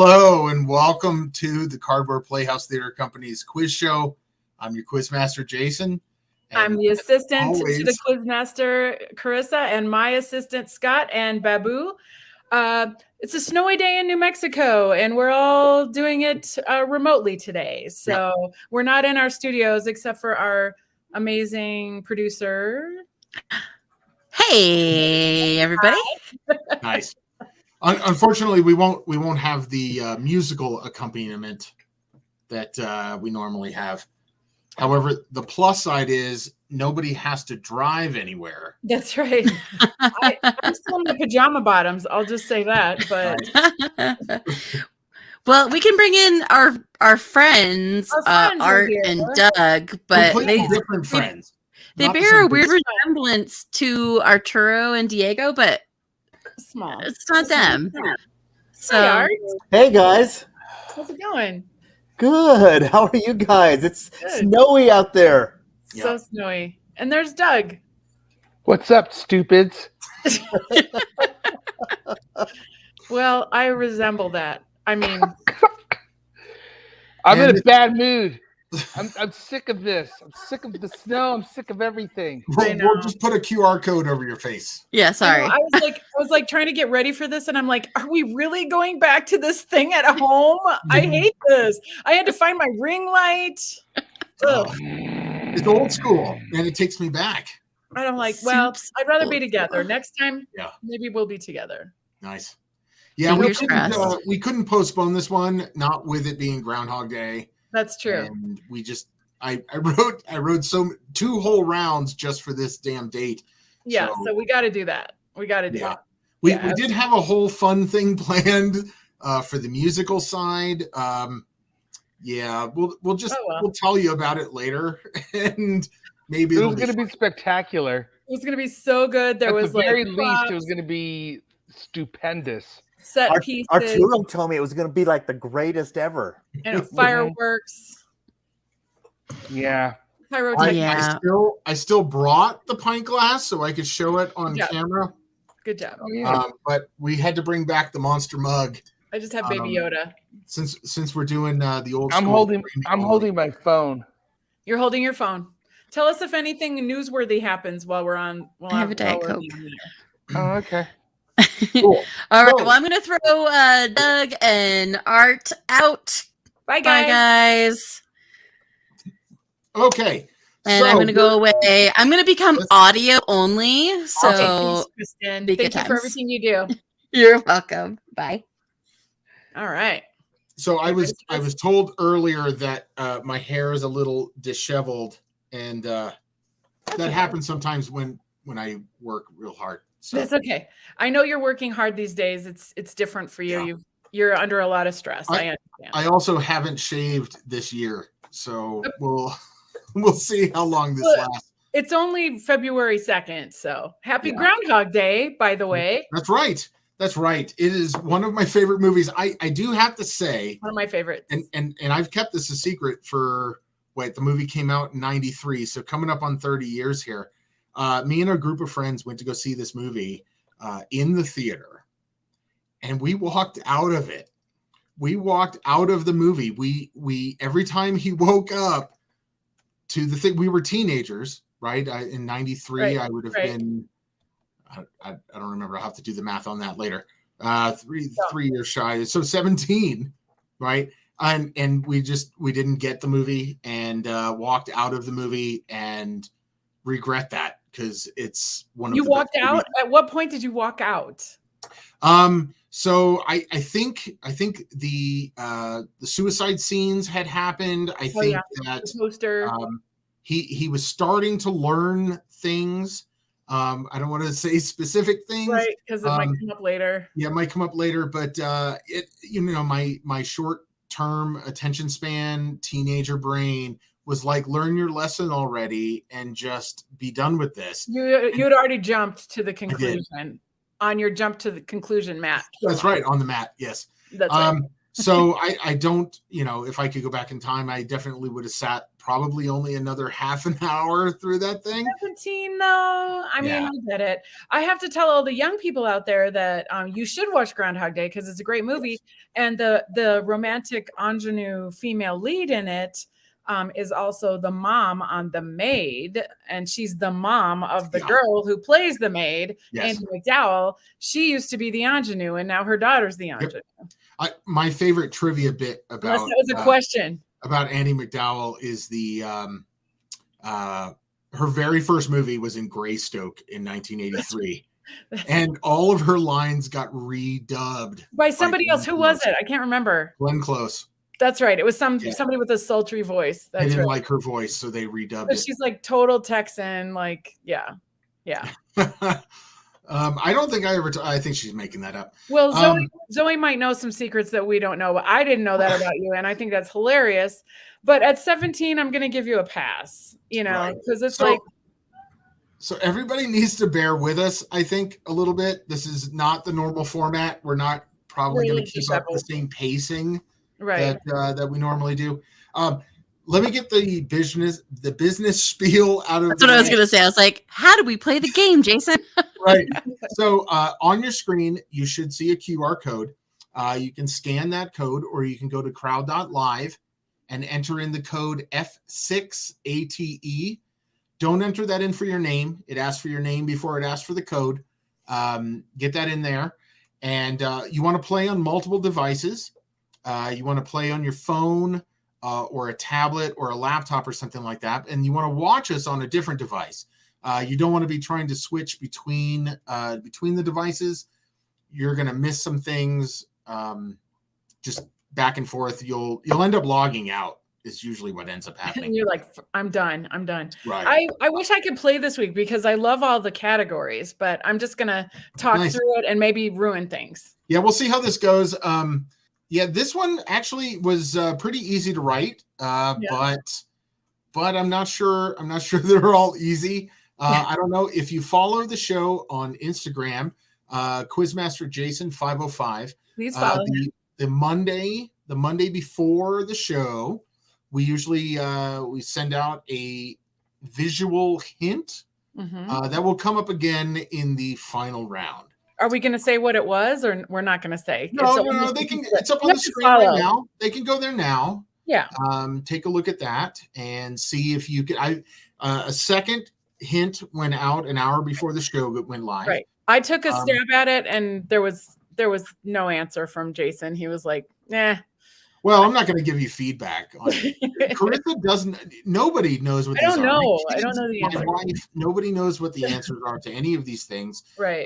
Hello and welcome to the Cardboard Playhouse Theater Company's quiz show. I'm your quizmaster, Jason. I'm the assistant to the quizmaster, Carissa, and my assistant, Scott and Babu. It's a snowy day in New Mexico, and we're all doing it remotely today. So we're not in our studios except for our amazing producer. Hey, everybody. Nice. Unfortunately, we won't have the musical accompaniment that we normally have. However, the plus side is nobody has to drive anywhere. That's right. I'm still in my pajama bottoms. I'll just say that. But well, we can bring in our friends Art and Doug, but different friends. They bear a weird resemblance to Arturo and Diego, but small. It's not them. So, hey, Art. Hey guys. How's it going? Good. How are you guys? It's snowy out there. So snowy. And there's Doug. What's up, stupids? Well, I resemble that. I mean, I'm in a bad mood. I'm sick of this. I'm sick of the snow. I'm sick of everything. We'll just put a QR code over your face. Yeah, sorry. I was like trying to get ready for this, and I'm like, are we really going back to this thing at home? I hate this. I had to find my ring light. It's old school, and it takes me back. And I'm like, well, I'd rather be together. Next time, maybe we'll be together. Nice. Yeah, we couldn't postpone this one, not with it being Groundhog Day. That's true. And we just, I wrote 2 whole rounds just for this damn date. Yeah, so we got to do that. We got to do it. We did have a whole fun thing planned for the musical side. We'll tell you about it later, and maybe it was going to be spectacular. It was going to be so good. There was at the very least, it was going to be stupendous. Set pieces. Arturo told me it was going to be like the greatest ever. And fireworks. Yeah. I still brought the pint glass so I could show it on camera. Good job. Oh, yeah. But we had to bring back the monster mug. I just have Baby Yoda. Since we're doing the old. I'm holding my phone. You're holding your phone. Tell us if anything newsworthy happens while we're on. I have a Diet Coke. Oh, okay. Cool. All right. Well, I'm going to throw Doug and Art out. Bye, guys. Okay. And I'm going to go away. I'm going to become audio only. So, thanks, Kristen. Thank you for everything you do. You're welcome. Bye. All right. So I was told earlier that my hair is a little disheveled, and that happens sometimes when I work real hard. So. That's okay. I know you're working hard these days. It's different for you. Yeah. You're under a lot of stress. I understand. I also haven't shaved this year, so we'll see how long this lasts. It's only February 2nd, so happy Groundhog Day, by the way. That's right. It is one of my favorite movies. I do have to say, one of my favorites. And I've kept this a secret for the movie came out in 93, so coming up on 30 years here. Me and a group of friends went to go see this movie in the theater, and we walked out of it. We walked out of the movie. We every time he woke up to the thing, we were teenagers, right? In 93, I would have been, I don't remember. I'll have to do the math on that later. 3 years shy. So 17, right? And we didn't get the movie and walked out of the movie and regret that. Because it's one of you walked out. Movies. At what point did you walk out? So I think the suicide scenes had happened. I think that the poster. He was starting to learn things. I don't want to say specific things, right? Because it might come up later. Yeah, it might come up later. But my short-term attention span, teenager brain. Was like, learn your lesson already and just be done with this. You had already jumped to the conclusion on your jump to the conclusion mat. That's right, on the mat. Yes. That's right. So I don't, if I could go back in time, I definitely would have sat probably only another half an hour through that thing. 17 though. I mean, I get it. I have to tell all the young people out there that you should watch Groundhog Day because it's a great movie. And the romantic ingenue female lead in it is also the mom on The Maid, and she's the mom of the girl who plays the maid, Andy McDowell. She used to be the ingenue, and now her daughter's the ingenue. My favorite trivia bit about that was a question about Andy McDowell is her very first movie was in Greystoke in 1983. And all of her lines got redubbed by somebody else. Who was it? I can't remember. Glenn Close. That's right. It was somebody with a sultry voice. That's they didn't like her voice, so they redubbed it. She's like total Texan, like yeah. I don't think I think she's making that up. Well, Zoe might know some secrets that we don't know, but I didn't know that about you, and I think that's hilarious. But at 17, I'm going to give you a pass, because it's So everybody needs to bear with us, I think, a little bit. This is not the normal format. We're not probably going to keep up the same pacing that we normally do. Let me get the business spiel out of That's what I was going to say. I was like, how do we play the game, Jason? Right. So on your screen, you should see a QR code. You can scan that code, or you can go to crowd.live and enter in the code F6ATE. Don't enter that in for your name. It asks for your name before it asks for the code. Get that in there. And you want to play on multiple devices. You want to play on your phone or a tablet or a laptop or something like that. And you want to watch us on a different device. You don't want to be trying to switch between the devices. You're going to miss some things just back and forth. You'll end up logging out is usually what ends up happening. And you're like, I'm done. Right. I wish I could play this week because I love all the categories, but I'm just going to talk through it and maybe ruin things. Yeah, we'll see how this goes. This one actually was pretty easy to write, but I'm not sure. I'm not sure they're all easy. I don't know if you follow the show on Instagram, Quizmaster Jason 505. Please follow the Monday before the show. We usually we send out a visual hint that will come up again in the final round. Are we going to say what it was, or we're not going to say? No. They can. It's up on the screen right now. They can go there now. Yeah. Take a look at that and see if you can. A second hint went out an hour before the show went live. Right. I took a stab at it, and there was no answer from Jason. He was like, "Nah." Well, I'm not going to give you feedback on it. Carissa doesn't. Nobody knows what. I don't know. I don't know the answer. Nobody knows what the answers are to any of these things. Right.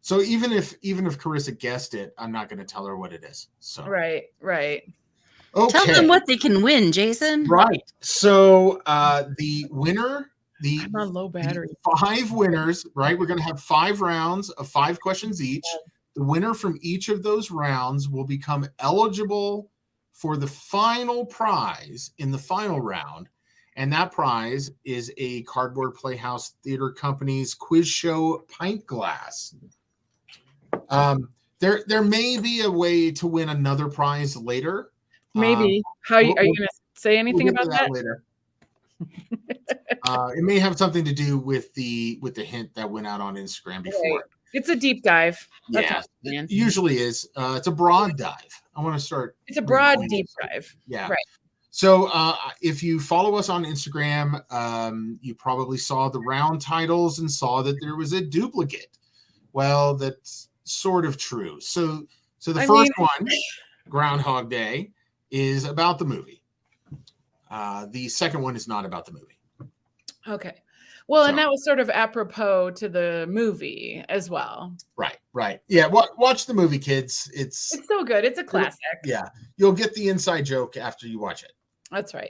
So even if Carissa guessed it, I'm not going to tell her what it is. So right. Okay. Tell them what they can win, Jason. Right. So the winner, I'm on low battery. 5 winners. Right. We're going to have 5 rounds of 5 questions each. The winner from each of those rounds will become eligible for the final prize in the final round. And that prize is a Cardboard Playhouse Theater Company's quiz show pint glass. There may be a way to win another prize later. Maybe. Are you going to say anything about that later? It may have something to do with the hint that went out on Instagram before. Right. It's a deep dive. That's it usually is. It's a broad dive. I want to start. It's a broad deep dive. Yeah. Right. So if you follow us on Instagram, you probably saw the round titles and saw that there was a duplicate. Well, that's sort of true. So the first one, Groundhog Day, is about the movie. The second one is not about the movie. Okay. Well, and that was sort of apropos to the movie as well. Right. Yeah, watch the movie, kids. It's so good. It's a classic. Yeah. You'll get the inside joke after you watch it. That's right.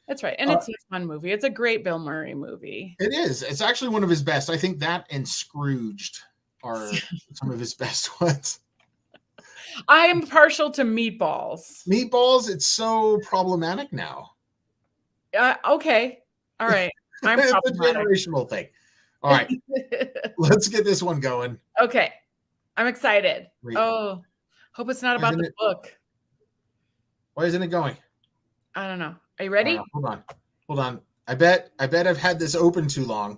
And it's a fun movie. It's a great Bill Murray movie. It is. It's actually one of his best. I think that and Scrooged are some of his best ones. I am partial to Meatballs. Meatballs, it's so problematic now. Okay. All right. It's a generational thing. All right. Let's get this one going. Okay. I'm excited. Great. Oh, hope it's not about the book. Why isn't it going? I don't know. Are you ready? Hold on. I bet I've had this open too long.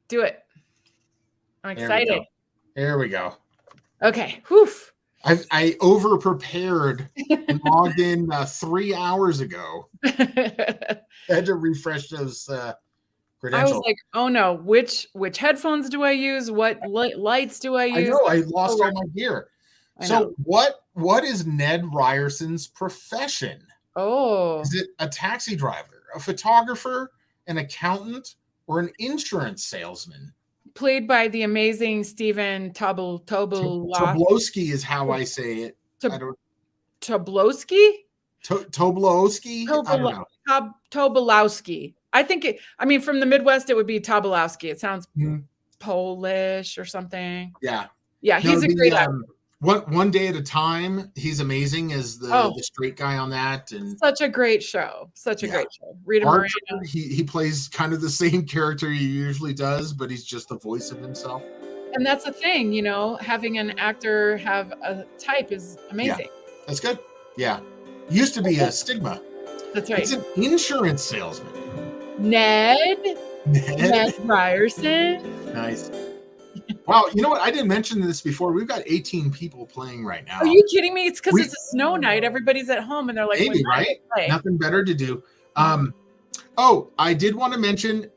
Do it. I'm excited. There we go. Okay. Whew. I over prepared and logged in 3 hours ago. I had to refresh those credentials. I was like, oh no, which headphones do I use? What lights do I use? I know, I lost all my gear. So what is Ned Ryerson's profession? Oh. Is it a taxi driver, a photographer, an accountant, or an insurance salesman? Played by the amazing Stephen Tobolowsky is how I say it. Tobolowsky? Tobolowsky? I don't know. Tobolowsky. I think from the Midwest, it would be Tobolowsky. It sounds Polish or something. Yeah. Yeah, he's a great actor. One Day at a Time. He's amazing as the straight guy on that, and such a great show. Great show. Rita Moreno. He plays kind of the same character he usually does, but he's just the voice of himself. And that's the thing, having an actor have a type is amazing. Yeah, that's good. Yeah, used to be a stigma. That's right. He's an insurance salesman. Ned Ryerson. Nice. Wow, you know what? I didn't mention this before. We've got 18 people playing right now. Are you kidding me? It's because it's a snow night. Everybody's at home and they're like, maybe, right? Nothing better to do. I did want to mention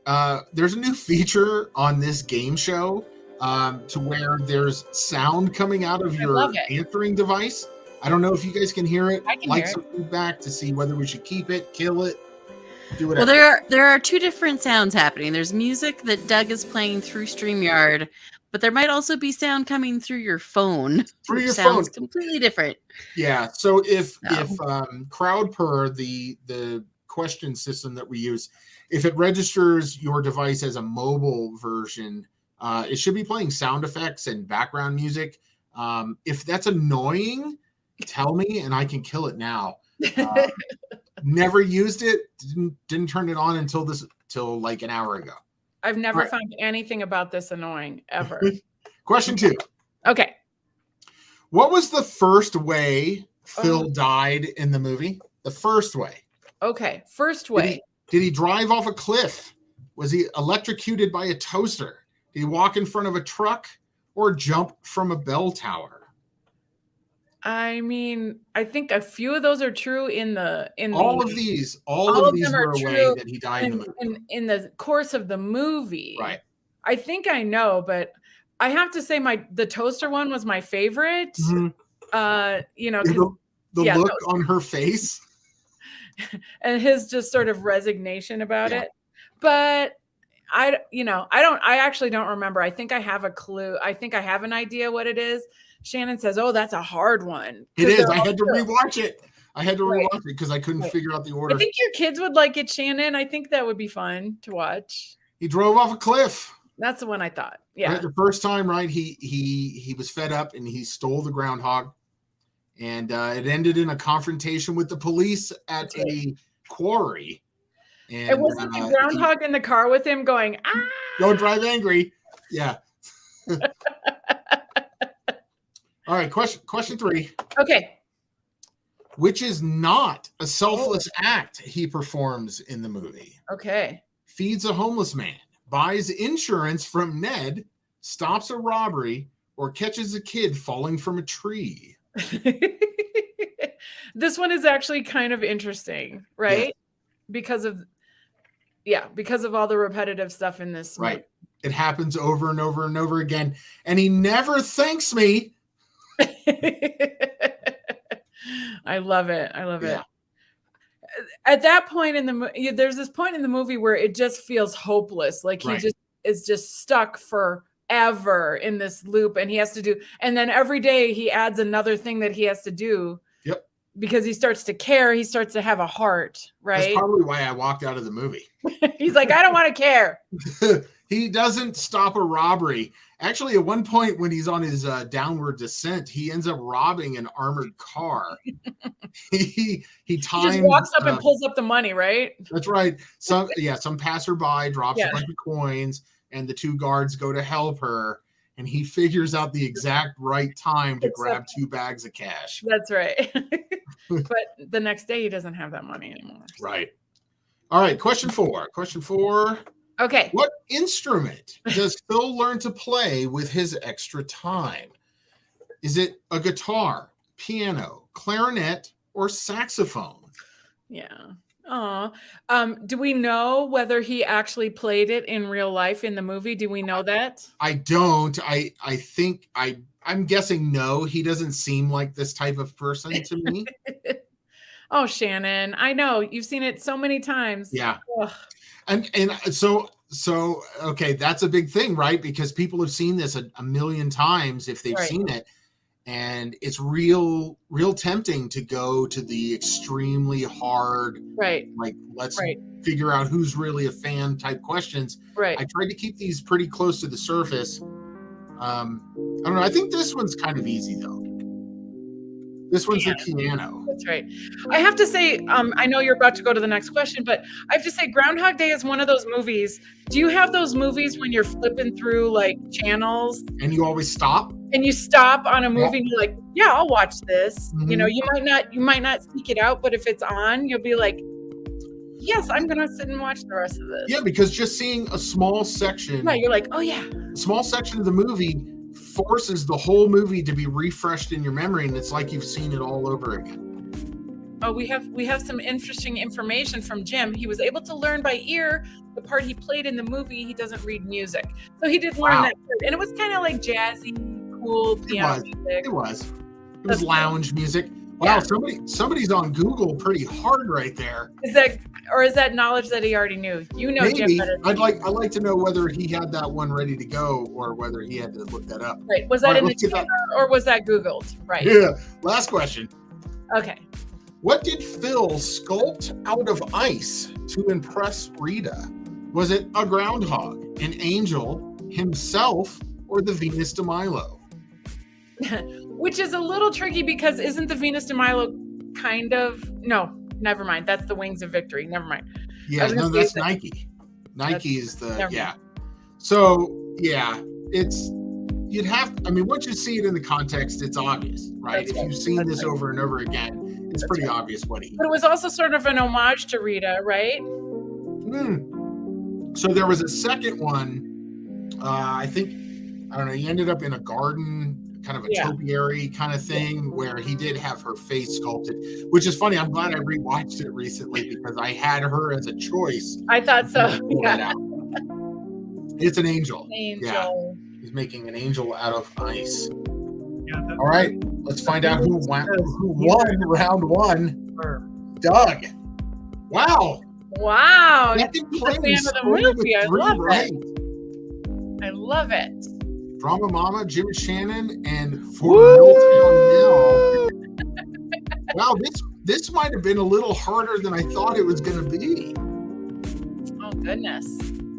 there's a new feature on this game show to where there's sound coming out of your answering device. I don't know if you guys can hear it. I can hear some feedback to see whether we should keep it, kill it, do whatever. Well, there are two different sounds happening. There's music that Doug is playing through StreamYard, but there might also be sound coming through your phone. Sounds completely different. Yeah. So if CrowdPurr, the question system that we use, if it registers your device as a mobile version, it should be playing sound effects and background music. If that's annoying, tell me and I can kill it now. Never used it. Didn't turn it on until like an hour ago. I've never found anything about this annoying ever. Question 2. Okay. What was the first way Phil died in the movie? The first way. Okay. First way. Did he drive off a cliff? Was he electrocuted by a toaster? Did he walk in front of a truck or jump from a bell tower? I think a few of those are true all of these were a way that he died in the movie. In the course of the movie. Right. I think I know, but I have to say the toaster one was my favorite. Mm-hmm. The look on her face and his just sort of resignation about it. But I actually don't remember. I think I have a clue. I think I have an idea what it is. Shannon says, "Oh, that's a hard one." It is. I had to rewatch it. Because I couldn't figure out the order. I think your kids would like it, Shannon. I think that would be fun to watch. He drove off a cliff. That's the one I thought. Yeah. Right, the first time, right? He was fed up and he stole the groundhog, and it ended in a confrontation with the police at a quarry. And it wasn't the groundhog in the car with him going, "Ah! Don't drive angry." Yeah. All right, question 3. Okay. Which is not a selfless act he performs in the movie. Okay. Feeds a homeless man, buys insurance from Ned, stops a robbery, or catches a kid falling from a tree. This one is actually kind of interesting, right? Because of all the repetitive stuff in this. Right. movie. It happens over and over and over again. And he never thanks me. I love it. At that point there's this point in the movie where it just feels hopeless. Like he just is just stuck forever in this loop, and he has to do, and then every day he adds another thing that he has to do. Yep. Because he starts to care. He starts to have a heart, right? That's probably why I walked out of the movie. He's like, I don't want to care. He doesn't stop a robbery. Actually, at one point when he's on his downward descent, he ends up robbing an armored car. He times, just walks up and pulls up the money, right? That's right. Some passerby drops a bunch of coins, and the 2 guards go to help her, and he figures out the exact right time to grab 2 bags of cash. That's right. But the next day he doesn't have that money anymore. So. Right. All right. Question 4. Okay. What instrument does Phil learn to play with his extra time? Is it a guitar, piano, clarinet, or saxophone? Yeah. Oh, do we know whether he actually played it in real life in the movie? Do we know that? I don't. I think I'm guessing no. He doesn't seem like this type of person to me. Oh, Shannon, I know you've seen it so many times. Yeah. Ugh. And so okay, that's a big thing, right? Because people have seen this a million times if they've seen it. And it's real tempting to go to the extremely hard, right? Like, let's figure out who's really a fan type questions. Right. I tried to keep these pretty close to the surface. I don't know. I think this one's kind of easy though. This one's the piano. That's right. I have to say, I know you're about to go to the next question, but I have to say Groundhog Day is one of those movies. Do you have those movies when you're flipping through like channels? And you always stop? And you stop on a movie and you're like, yeah, I'll watch this. Mm-hmm. You know, you might not seek it out, but if it's on, you'll be like, yes, I'm going to sit and watch the rest of this. Yeah, because just seeing a small section. Right, you're like, oh yeah. A small section of the movie forces the whole movie to be refreshed in your memory, and it's like you've seen it all over again. Oh, we have some interesting information from Jim. He was able to learn by ear the part he played in the movie. He doesn't read music, so he did learn that part. And it was kind of like jazzy, cool piano music. It was lounge music. Wow, somebody's on Google pretty hard right there. Is that knowledge that he already knew? You know, maybe. Jim. I'd like to know whether he had that one ready to go or whether he had to look that up. Right. Was that in the trailer or was that Googled? Right. Yeah. Last question. Okay. What did Phil sculpt out of ice to impress Rita? Was it a groundhog, an angel, himself, or the Venus de Milo? Which is a little tricky because isn't the Venus de Milo kind of... No, never mind. That's the Wings of Victory. Never mind. Yeah, no, that's Nike. Nike is the... Yeah. So, yeah, it's... You'd have... I mean, once you see it in the context, it's obvious, right? If you've seen this over and over again, it's pretty obvious what he... But it was also sort of an homage to Rita, right? So there was a second one. I think... I don't know. He ended up in a garden... kind of a topiary kind of thing where he did have her face sculpted, which is funny. I'm glad I rewatched it recently because I had her as a choice. I thought so. Yeah. It's an angel. Angel. Yeah. He's making an angel out of ice. Yeah, all right, let's find out who won round one. Doug. Wow. Wow. He's a fan of the movie. I love it. I love it. Drama Mama, Jim Shannon, and for Milltown Mill. Wow, this might have been a little harder than I thought it was going to be. Oh goodness.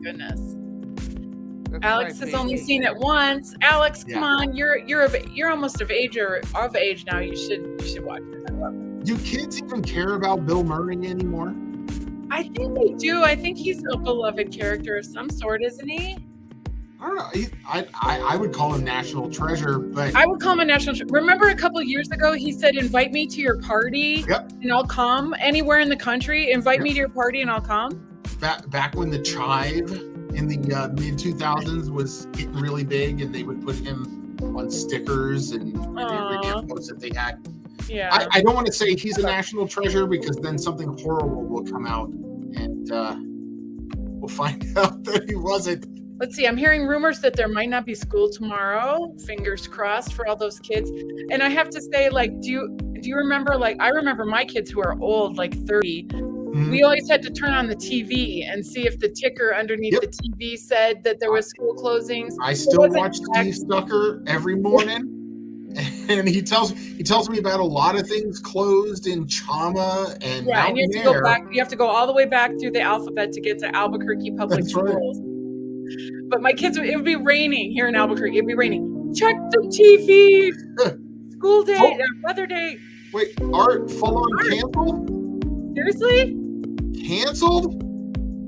That's Alex has only seen it once. Alex, come on, you're almost of age now. You should watch it. I love it. Do kids even care about Bill Murray anymore? I think they do. I think he's a beloved character of some sort, isn't he? I don't know. I would call him national treasure, but I would call him a national treasure. Remember a couple of years ago, he said, invite me to your party and I'll come anywhere in the country. Invite me to your party and I'll come. Back when the Chive in the mid 2000s was getting really big and they would put him on stickers and radio posts that they had. Yeah. I don't want to say he's a national treasure because then something horrible will come out and we'll find out that he wasn't. Let's see. I'm hearing rumors that there might not be school tomorrow. Fingers crossed for all those kids. And I have to say, like, do you remember? Like, I remember my kids who are old, like 30. Mm-hmm. We always had to turn on the TV and see if the ticker underneath the TV said that there was school closings. I still watch Steve Stucker every morning, and he tells me about a lot of things closed in Chama and and you have to go back. You have to go all the way back through the alphabet to get to Albuquerque Public Schools. Right. But my kids, it would be raining here in Albuquerque. It'd be raining. Check the TV. School day, weather day. Wait, Art full on canceled? Seriously? Canceled?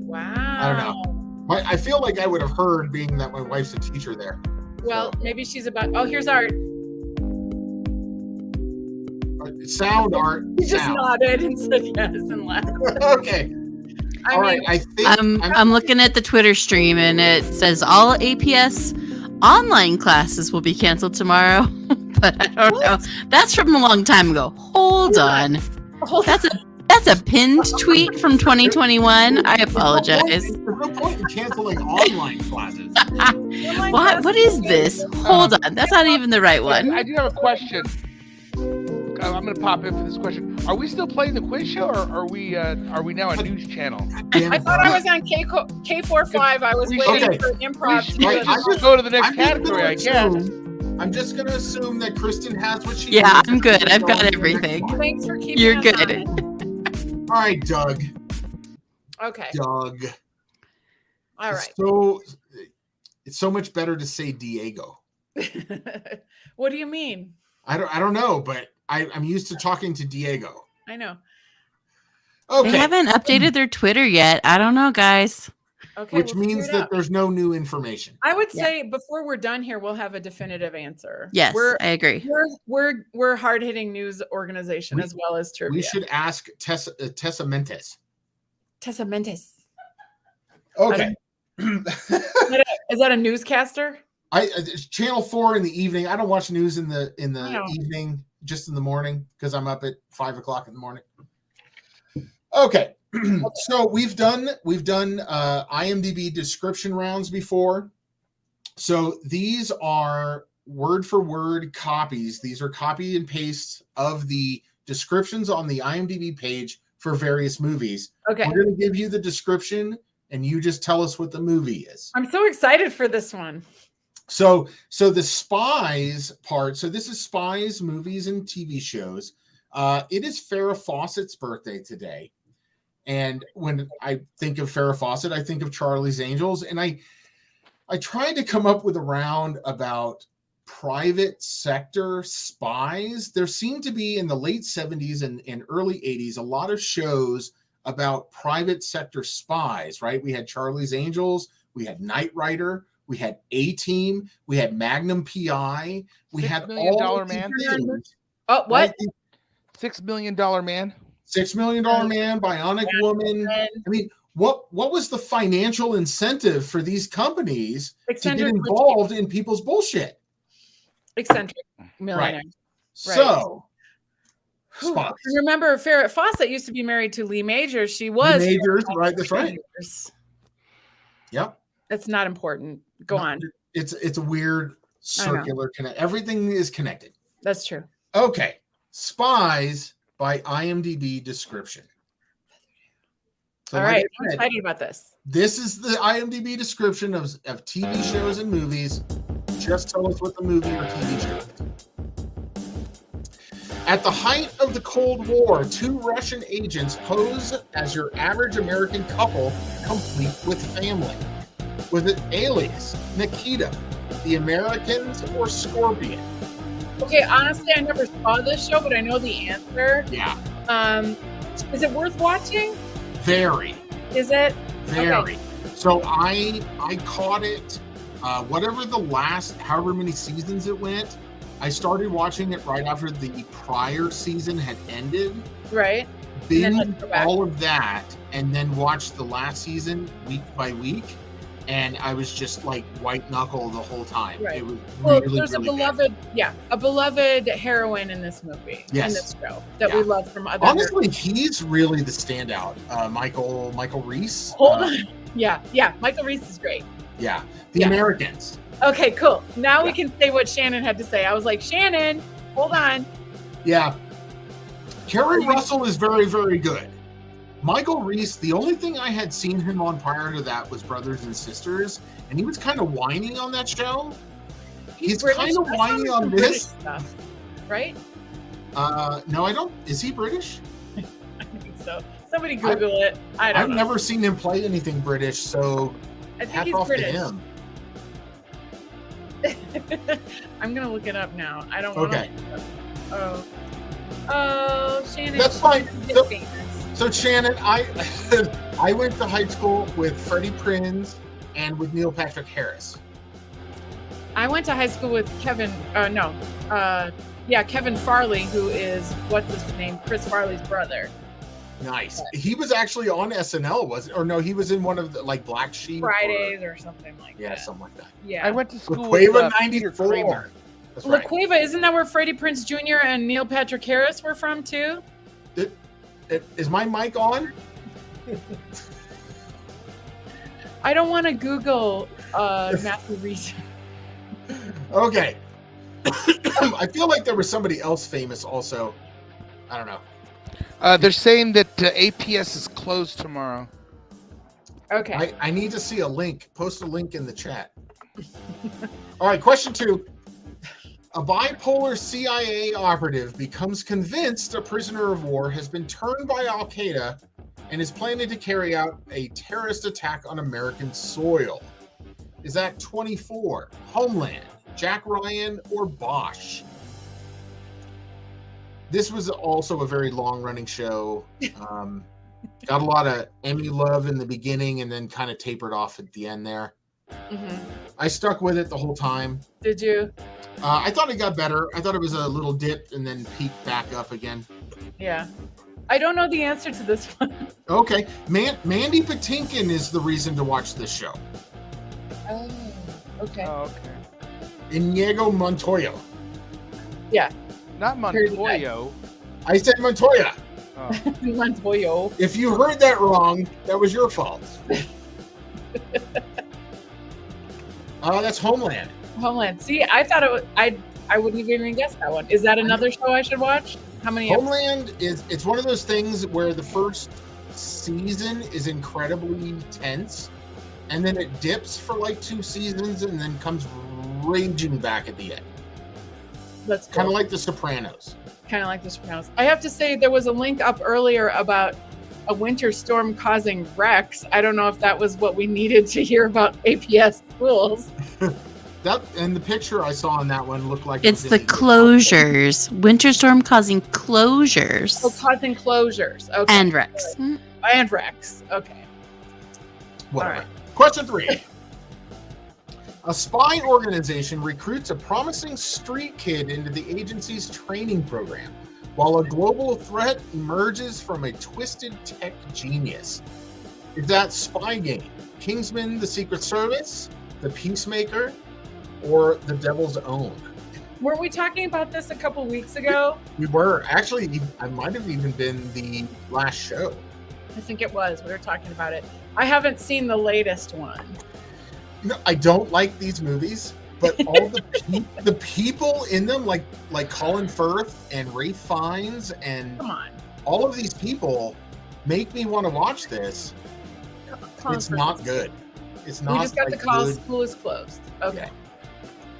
Wow. I don't know. I feel like I would have heard, being that my wife's a teacher there. Well, maybe she's about. Oh, here's Art. Sound, Art. He just sound. nodded and said yes and laughed. Okay. All right. I think I'm looking at the Twitter stream, and it says all APS online classes will be canceled tomorrow. But I don't know. That's from a long time ago. Hold on. That's a pinned tweet from 2021. I apologize. There's no point in canceling online classes. What is this? Hold on. That's not even the right one. I do have a question. I'm going to pop in for this question. Are we still playing the quiz show, or are we now a news channel? I thought I was on K45. I was waiting for improv. Let's go to the next category, I guess. I'm just going to assume that Kristen has what she Yeah, needs. I'm good. I've got everything. Thanks for keeping You're us good. on. All right, Doug. Okay. Doug. All right. It's so much better to say Diego. What do you mean? I don't know, but I'm used to talking to Diego. I know. Okay. They haven't updated their Twitter yet. I don't know, guys. Okay. Which means that there's no new information. I would say before we're done here, we'll have a definitive answer. Yes, I agree. We're hard hitting news organization as well as trivia. We should ask Tessa Mentes. Tessa Mentes. Okay. Is that a newscaster? Channel 4 in the evening. I don't watch news in the evening, just in the morning because I'm up at 5 o'clock in the morning. Okay. So we've done IMDb description rounds before. So these are word for word copies. These are copy and paste of the descriptions on the IMDb page for various movies. Okay. We're going to give you the description and you just tell us what the movie is. I'm so excited for this one. So the Spies part. So this is Spies, movies and TV shows. It is Farrah Fawcett's birthday today. And when I think of Farrah Fawcett, I think of Charlie's Angels. And I tried to come up with a round about private sector spies. There seemed to be in the late 70s and early 80s a lot of shows about private sector spies, right? We had Charlie's Angels, we had Knight Rider, we had A-Team, we had Magnum PI, we had $6 Million Man. Oh, what? $6 Million Man. $6 Million Man, Bionic Woman. I mean, what was the financial incentive for these companies to get involved in people's bullshit? Eccentric millionaire. Right. So, Spies. Remember, Farrah Fawcett used to be married to Lee Majors. She was. Lee Majors, right? That's right. Yep. That's not important. Go on. It's a weird circular connect. Everything is connected. That's true. Okay. Spies by IMDb description. So all right. I'm excited about this. This is the IMDb description of TV shows and movies. Just tell us what the movie or TV show is. At the height of the Cold War, 2 Russian agents pose as your average American couple, complete with family. Was it Alias, Nikita, The Americans, or Scorpion? Okay, honestly, I never saw this show, but I know the answer. Yeah. Is it worth watching? Very. Is it? Very. Okay. So I caught it, whatever the last, however many seasons it went, I started watching it right after the prior season had ended. Right. Binged all of that, and then watched the last season week by week. And I was just like white knuckle the whole time. Right. It was there's a beloved heroine in this movie, in this show that we love from other. Honestly, he's really the standout. Michael Reese. Hold on. Yeah, Michael Reese is great. Yeah, The Americans. Okay, cool. Now we can say what Shannon had to say. I was like, Shannon, hold on. Yeah. Kerry Russell is very, very good. Michael Reese, the only thing I had seen him on prior to that was Brothers and Sisters, and he was kind of whiny on that show. He's kind of whiny on this stuff, right? No, I don't. Is he British? I think so. Somebody Google it. I've never seen him play anything British, so I think hats he's off British. to him. I'm gonna look it up now. I don't want to. Okay. Oh, Shannon. That's fine. So Shannon, I went to high school with Freddie Prinze and with Neil Patrick Harris. I went to high school with Kevin. Kevin Farley, who is what's his name, Chris Farley's brother. Nice. He was actually on SNL, was it? Or no, he was in one of the like Black Sheep Fridays or something like that. Yeah, something like that. Yeah. I went to school LaQuava with Peter 94. Kramer. That's right. LaQuava, isn't that where Freddie Prinze Jr. and Neil Patrick Harris were from too? Is my mic on? I don't want to Google Matthew Reese. Okay. I feel like there was somebody else famous also. I don't know. They're saying that APS is closed tomorrow. Okay. I need to see a link. Post a link in the chat. All right, question 2. A bipolar CIA operative becomes convinced a prisoner of war has been turned by Al Qaeda and is planning to carry out a terrorist attack on American soil. Is that 24, Homeland, Jack Ryan, or Bosch? This was also a very long-running show. Got a lot of Emmy love in the beginning and then kind of tapered off at the end there. Mm-hmm. I stuck with it the whole time. Did you? I thought it got better. I thought it was a little dip and then peaked back up again. Yeah. I don't know the answer to this one. Okay. Mandy Patinkin is the reason to watch this show. Oh, okay. Oh, okay. Inigo Montoya. Yeah. Not Montoya. I said Montoya. Oh. Montoya. If you heard that wrong, that was your fault. That's Homeland. Homeland. See, I thought it was, I wouldn't have even guessed that one. Is that another show I should watch? How many? Homeland it's one of those things where the first season is incredibly tense, and then it dips for like 2 seasons and then comes raging back at the end. That's cool. Kind of like The Sopranos. Kind of like The Sopranos. I have to say, there was a link up earlier about a winter storm causing wrecks. I don't know if that was what we needed to hear about APS schools. That and the picture I saw on that one looked like It's the closures. Winter storm causing closures. Oh, causing closures. Okay. And wrecks. And wrecks. Okay. Whatever. All right. Question 3. A spy organization recruits a promising street kid into the agency's training program, while a global threat emerges from a twisted tech genius. Is that Spy Game, Kingsman: The Secret Service, The Peacemaker, or The Devil's Own? Were we talking about this a couple weeks ago? We were. Actually, I might have even been the last show. I think it was. We were talking about it. I haven't seen the latest one. No, I don't like these movies, but all the people in them, like Colin Firth and Ralph Fiennes, and Come on. all of these people make me want to watch this. Colin It's Firth not is- good. It's not. We just got like, the call. good. School is closed. Okay. Yeah.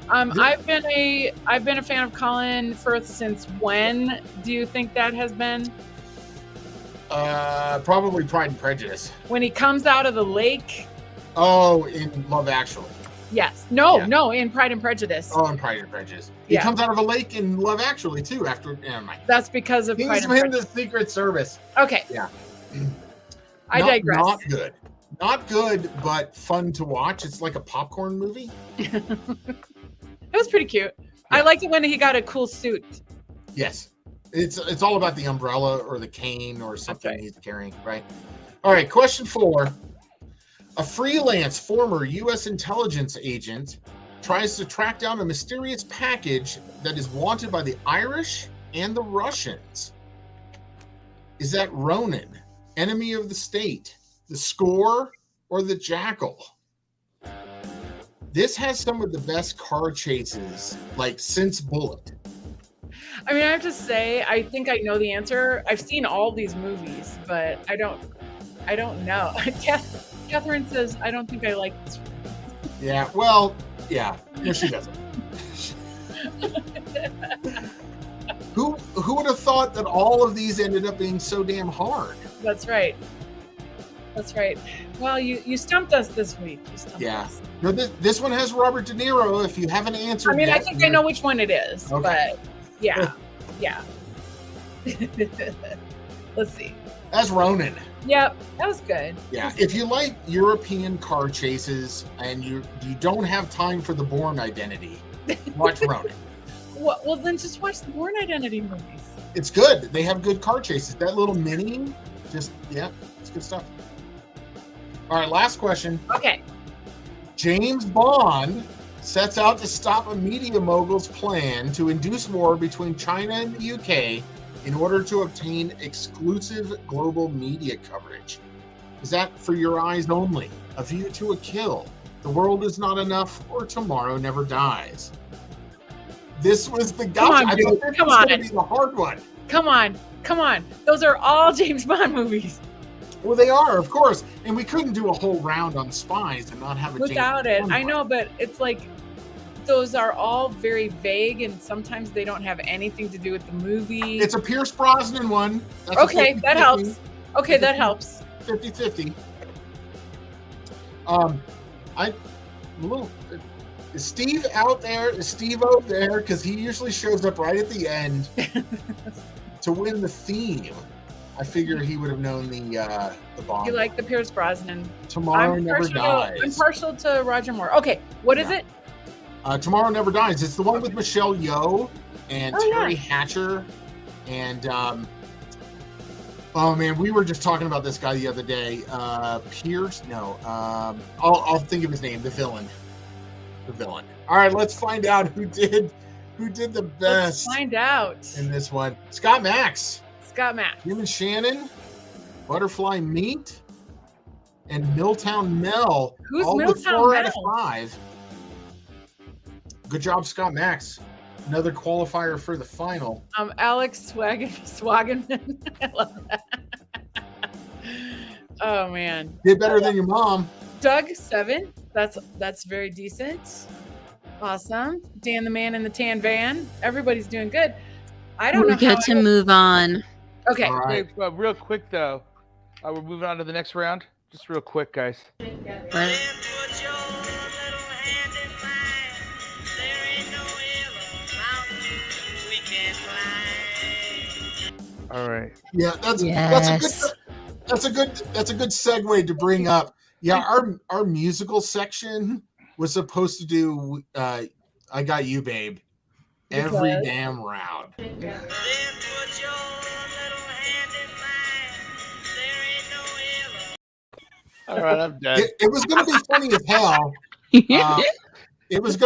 I've been a fan of Colin Firth since when? Do you think that has been? Probably Pride and Prejudice. When he comes out of the lake? Oh, in Love Actually. Yes. No, Yeah. no, in Pride and Prejudice. Oh, in Pride and Prejudice. He Yeah. comes out of a lake in Love Actually too. After never mind. That's because of Pride and Kingsman: Prejudice. The Secret Service. Okay. Yeah. I digress. Not good. Not good, but fun to watch. It's like a popcorn movie. It was pretty cute. I liked it when he got a cool suit. Yes. It's all about the umbrella or the cane or something right. he's carrying, right? All right, question 4. A freelance former U.S. intelligence agent tries to track down a mysterious package that is wanted by the Irish and the Russians. Is that Ronin, Enemy of the State, The Score, or The Jackal? This has some of the best car chases, like since Bullet. I mean, I have to say, I think I know the answer. I've seen all these movies, but I don't know. Catherine says, I don't think I like this. Yeah, well, yeah. No, she doesn't. Who would have thought that all of these ended up being so damn hard? That's right. That's right. Well, you stumped us this week. You stumped us. No, this one has Robert De Niro. If you haven't answered, I mean, yet, I think I know which one it is, Okay. but yeah. Let's see. That's Ronin. Yep, that was good. Yeah, if you like European car chases and you don't have time for the Bourne Identity, watch Ronin. Well, then just watch the Bourne Identity movies. It's good. They have good car chases. That little mini, it's good stuff. All right, last question. Okay. James Bond sets out to stop a media mogul's plan to induce war between China and the UK in order to obtain exclusive global media coverage. Is that For Your Eyes Only, A View to a Kill, The World Is Not Enough, or Tomorrow Never Dies? This was the Come on, dude. Come on. Be the hard one. Come on. Those are all James Bond movies. Well, they are, of course, and we couldn't do a whole round on Spies and not have a without James it. Bond I know, one. but it's like those are all very vague, and sometimes they don't have anything to do with the movie. It's a Pierce Brosnan one. That's okay, that helps. Okay, that helps. 50-50. I'm a little. Is Steve out there? Is Steve out there? Because he usually shows up right at the end to win the theme. I figure he would have known the Bond. You like the Pierce Brosnan? Tomorrow Never Dies. I'm partial to Roger Moore. Okay, what is it? Tomorrow Never Dies. It's the one with Michelle Yeoh and Terry Hatcher and oh man, we were just talking about this guy the other day. Pierce? No. I'll think of his name. The villain. All right, let's find out who did the best. Let's find out In this one. Scott Max. Jim and Shannon. Butterfly Meat. And Milltown Mel. Who's all Milltown with 4 Mel? out of 5. Good job, Scott Max. Another qualifier for the final. Alex Swagenman. I love that. Oh man. Did better than your mom. Doug 7. That's very decent. Awesome. Dan the Man in the Tan Van. Everybody's doing good. I don't know. We're good to move on. Okay. All right. Hey, real quick though, we're moving on to the next round. Just real quick, guys. All right. Yeah, that's a good segue to bring up. Yeah, our musical section was supposed to do I Got You, Babe, every damn round. All right, I'm done. It was going to be funny as hell. It was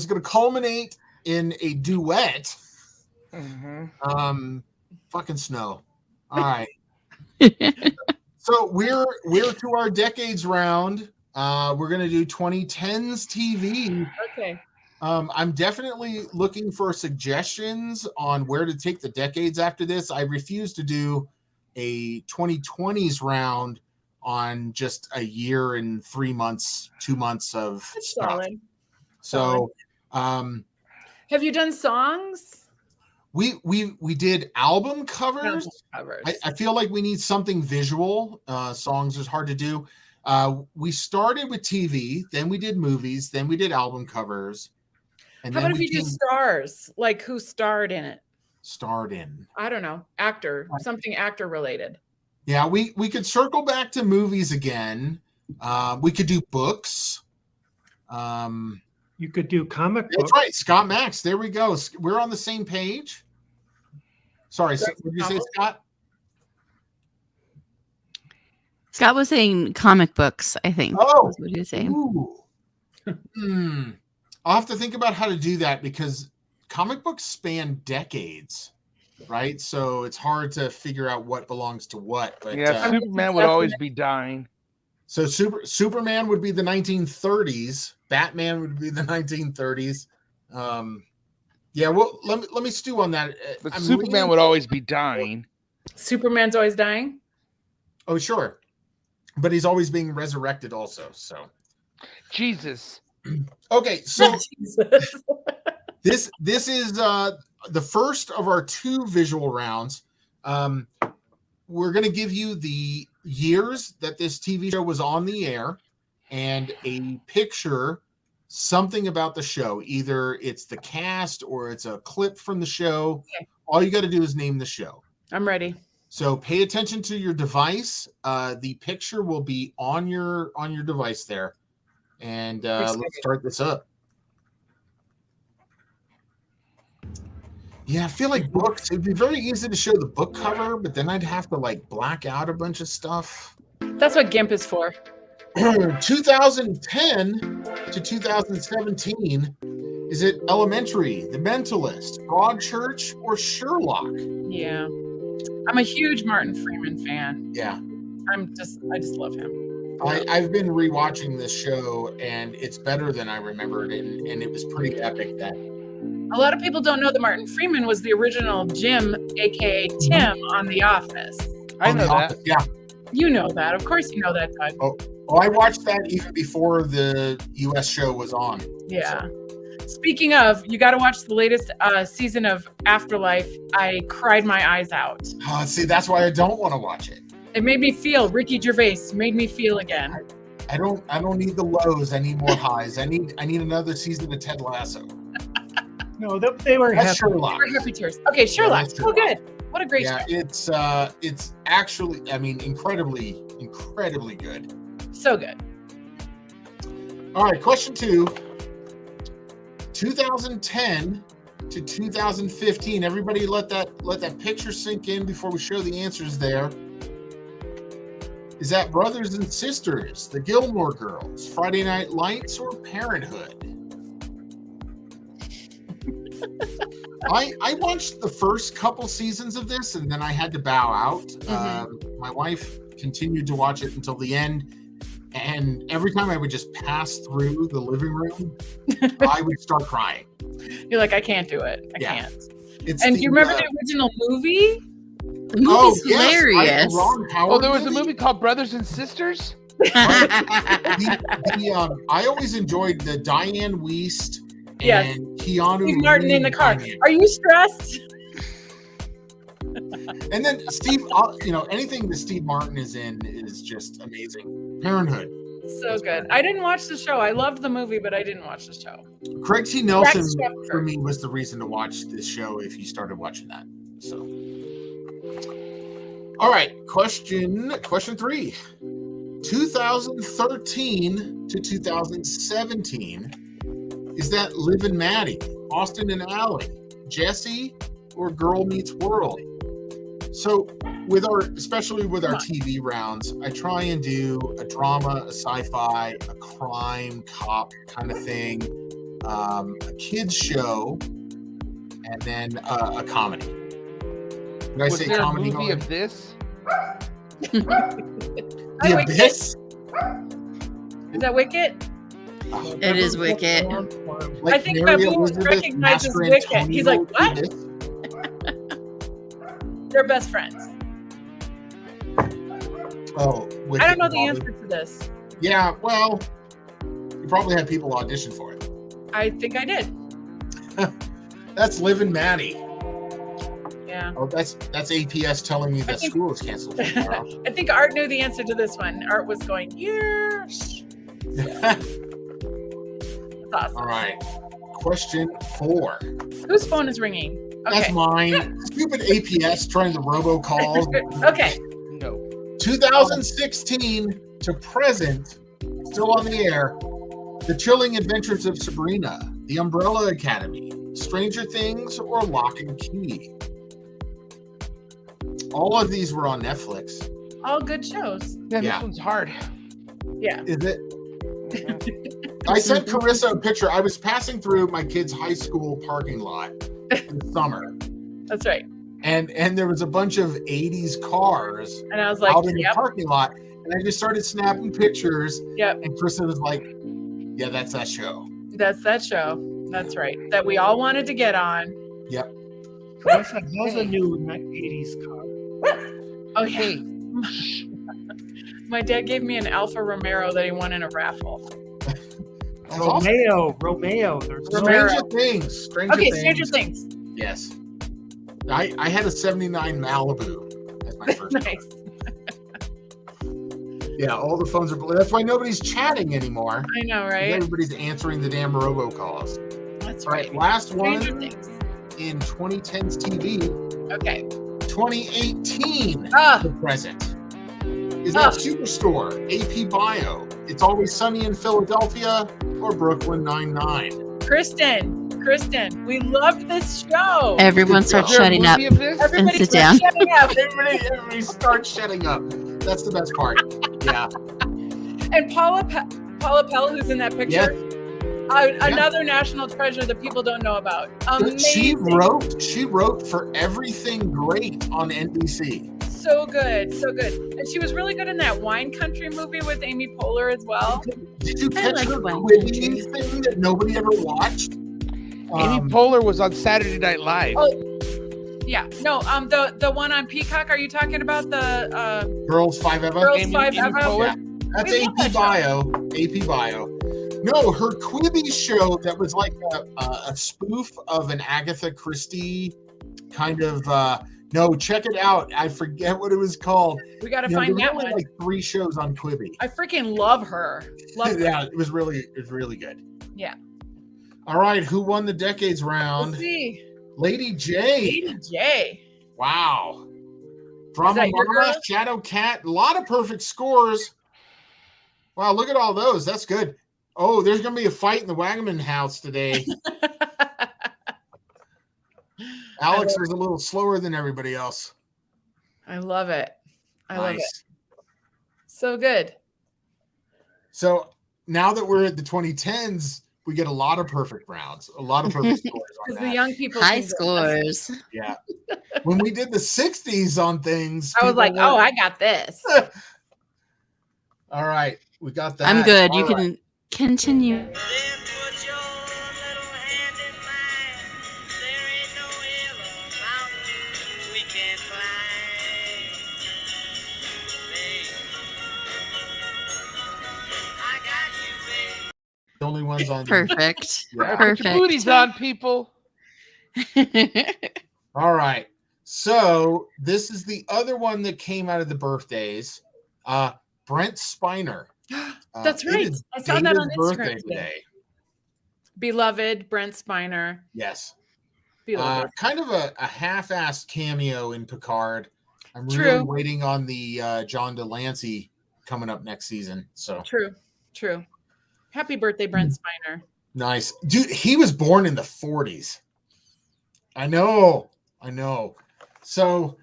gonna culminate in a duet. Mm-hmm. Fucking snow. All right. So we're to our decades round. We're gonna do 2010s TV. Okay. I'm definitely looking for suggestions on where to take the decades after this. I refuse to do a 2020s round on just a year and 3 months, 2 months of stuff. Solid. So, have you done songs? We did album covers. I feel like we need something visual. Songs is hard to do. We started with TV, then we did movies, then we did album covers. And how then about if you do stars? Like who starred in it? Starred in. I don't know. Actor, something actor related. Yeah, we could circle back to movies again. We could do books. You could do comic books. That's right, Scott Max. There we go. We're on the same page. Sorry, what did you say, Scott? Scott was saying comic books, I think. Oh, that's what he was saying. I'll have to think about how to do that because comic books span decades, right? So it's hard to figure out what belongs to what. But yeah, Superman would always be dying. So Superman would be the 1930s. Batman would be the 1930s. Yeah, well, let me stew on that. But Superman would always be dying. Superman's always dying? Oh, sure. But he's always being resurrected also, so. Jesus. Okay, so this is the first of our 2 visual rounds. We're going to give you the years that this TV show was on the air and a picture, something about the show. Either it's the cast or it's a clip from the show. Okay. All you got to do is name the show. I'm ready. So pay attention to your device. The picture will be on your device there. And let's start this up. Yeah, I feel like books, it'd be very easy to show the book cover, but then I'd have to like black out a bunch of stuff. That's what GIMP is for. 2010 to 2017. Is it Elementary, The Mentalist, Broadchurch, or Sherlock? Yeah. I'm a huge Martin Freeman fan. Yeah. I just love him. I've been rewatching this show, and it's better than I remembered, and it was pretty epic then. A lot of people don't know that Martin Freeman was the original Jim, aka Tim, on The Office. I know that. Yeah. You know that. Of course you know that, Doug. Oh, I watched that even before the U.S. show was on. Yeah. So. Speaking of, you got to watch the latest season of Afterlife. I cried my eyes out. See, that's why I don't want to watch it. It made me feel. Ricky Gervais made me feel again. I don't need the lows. I need more highs. I need another season of Ted Lasso. No, they were That's happy. Sherlock. They were happy tears. Okay, Sherlock. Yeah, Oh, good. What a great show. It's actually, I mean, incredibly good. So good. All right, question 2. 2010 to 2015. Everybody let that picture sink in before we show the answers there. Is that Brothers and Sisters, The Gilmore Girls, Friday Night Lights, or Parenthood? I watched the first couple seasons of this, and then I had to bow out. Mm-hmm. My wife continued to watch it until the end, and every time I would just pass through the living room, I would start crying. You're like, I can't do it. I can't. And do you remember the original movie? The movie's hilarious. Yes. There was a movie called Brothers and Sisters. I always enjoyed the Diane Wiest and Keanu Steve Martin in the car. Diane. Are you stressed? And then Steve, anything that Steve Martin is in is just amazing. Parenthood. So good. I didn't watch the show. I loved the movie, but I didn't watch the show. Craig T. Nelson, for me, was the reason to watch this show if you started watching that. So, all right, question 3. 2013 to 2017. Is that Liv and Maddie, Austin and Ally, Jesse, or Girl Meets World? So especially with our TV rounds, I try and do a drama, a sci-fi, a crime cop kind of thing, a kids show, and then a comedy. Did I say comedy? Was there a movie of this? The Abyss? Is that Wicket? It is Wicket. I think Babu recognizes Wicket. He's like, what? They're best friends. Oh, Wicket. I don't know the answer to this. Yeah, well, you probably had people audition for it. I think I did. That's Liv and Maddie. Yeah. Oh, that's APS telling me that school is canceled tomorrow. I think Art knew the answer to this one. Art was going, yes. That's awesome. All right. Question 4. Whose phone is ringing? Okay. That's mine. Stupid APS trying to robocall. Okay. No. 2016 to present, still on the air. The Chilling Adventures of Sabrina, The Umbrella Academy, Stranger Things, or Lock and Key. All of these were on Netflix. All good shows. Yeah, this one's hard. Yeah. Is it? I sent Carissa a picture. I was passing through my kid's high school parking lot in summer. That's right. And there was a bunch of 80s cars and I was like, out in the parking lot. And I just started snapping pictures. Yep. And Carissa was like, yeah, that's that show. That's that show. That's right. That we all wanted to get on. Yep. That's a new 80s car. Oh, yeah. My dad gave me an Alfa Romero that he won in a raffle. Romeo. Stranger Things. Stranger Things. Yes. I had a 79 Malibu as my first car. Nice. Yeah, all the phones are. That's why nobody's chatting anymore. I know, right? Everybody's answering the damn robocalls. That's all right. Last one Stranger Things. in 2010's TV. Okay. 2018 Ah. to present is that Superstore, AP Bio, It's Always Sunny in Philadelphia, or Brooklyn Nine-Nine? Kristen, we loved this show. Everyone starts shutting up and sit down. Shutting up. Everybody starts shutting up. That's the best part. Yeah. And Paula Pell, who's in that picture, another national treasure that people don't know about. Amazing. She wrote for Everything Great on NBC. So good. And she was really good in that Wine Country movie with Amy Poehler as well. Did you catch her quidditch thing that nobody ever watched? Amy Poehler was on Saturday Night Live. Oh, yeah. No, the one on Peacock. Are you talking about the Girls 5 Eva? Girls 5 Eva? Yeah. That's AP Bio. AP Bio. No, her Quibi show that was like a spoof of an Agatha Christie kind of. No, check it out. I forget what it was called. We got to find that one. Like 3 shows on Quibi. I freaking love her. Yeah, it was really good. Yeah. All right, who won the decades round? Let's see. Lady J. Lady J. Wow. Drama Mama, Shadow Cat, a lot of perfect scores. Wow, look at all those. That's good. Oh, there's going to be a fight in the Wagaman house today. Alex was a little slower than everybody else. I love it. I love it. Nice. So good. So now that we're at the 2010s, we get a lot of perfect rounds, a lot of perfect scores on that. The young people high scores. Yeah. When we did the 60s on things, I was like, oh, I got this. All right. We got that. I'm good. All You can continue. The only ones on Perfect. Yeah. Perfect. Put your booties on, people. All right. So this is the other one that came out of the birthdays. Brent Spiner. That's right. I saw that on Instagram today. Beloved Brent Spiner. Yes. Beloved. Kind of a half-assed cameo in Picard. I'm True. really waiting on the John Delancey coming up next season. So True. Happy birthday, Brent Spiner. Nice. Dude, he was born in the 40s. I know. So,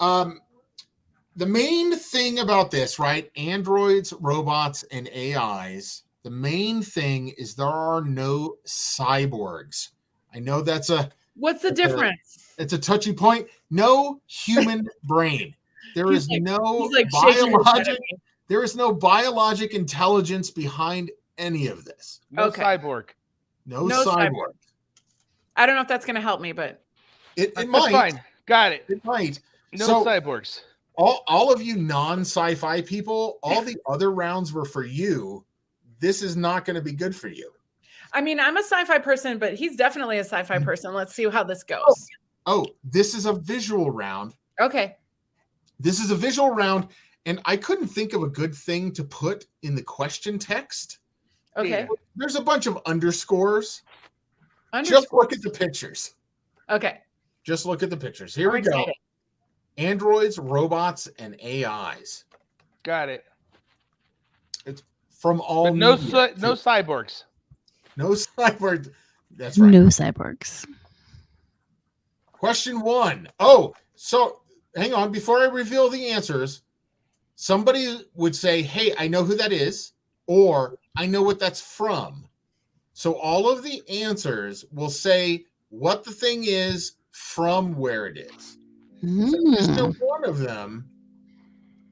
the main thing about this, right? Androids, robots, and AIs. The main thing is there are no cyborgs. I know that's What's the difference? It's a touchy point. No human brain. There is no biologic. There is no biologic intelligence behind any of this. No cyborg. No cyborg. I don't know if that's going to help me, but it that's might. Fine. Got it. It might. No cyborgs. All of you non-sci-fi people, all the other rounds were for you. This is not going to be good for you. I mean, I'm a sci-fi person, but he's definitely a sci-fi person. Let's see how this goes. Oh, this is a visual round. Okay. This is a visual round, and I couldn't think of a good thing to put in the question text. Okay. There's a bunch of underscores. Just look at the pictures. Okay. Just look at the pictures. Here we go. Androids, robots, and AIs. Got it. It's from all. But no cyborgs. No cyborgs. That's right. No cyborgs. Question 1. Oh, so hang on. Before I reveal the answers, somebody would say, hey, I know who that is, or I know what that's from. So all of the answers will say what the thing is from where it is. So just know one of them.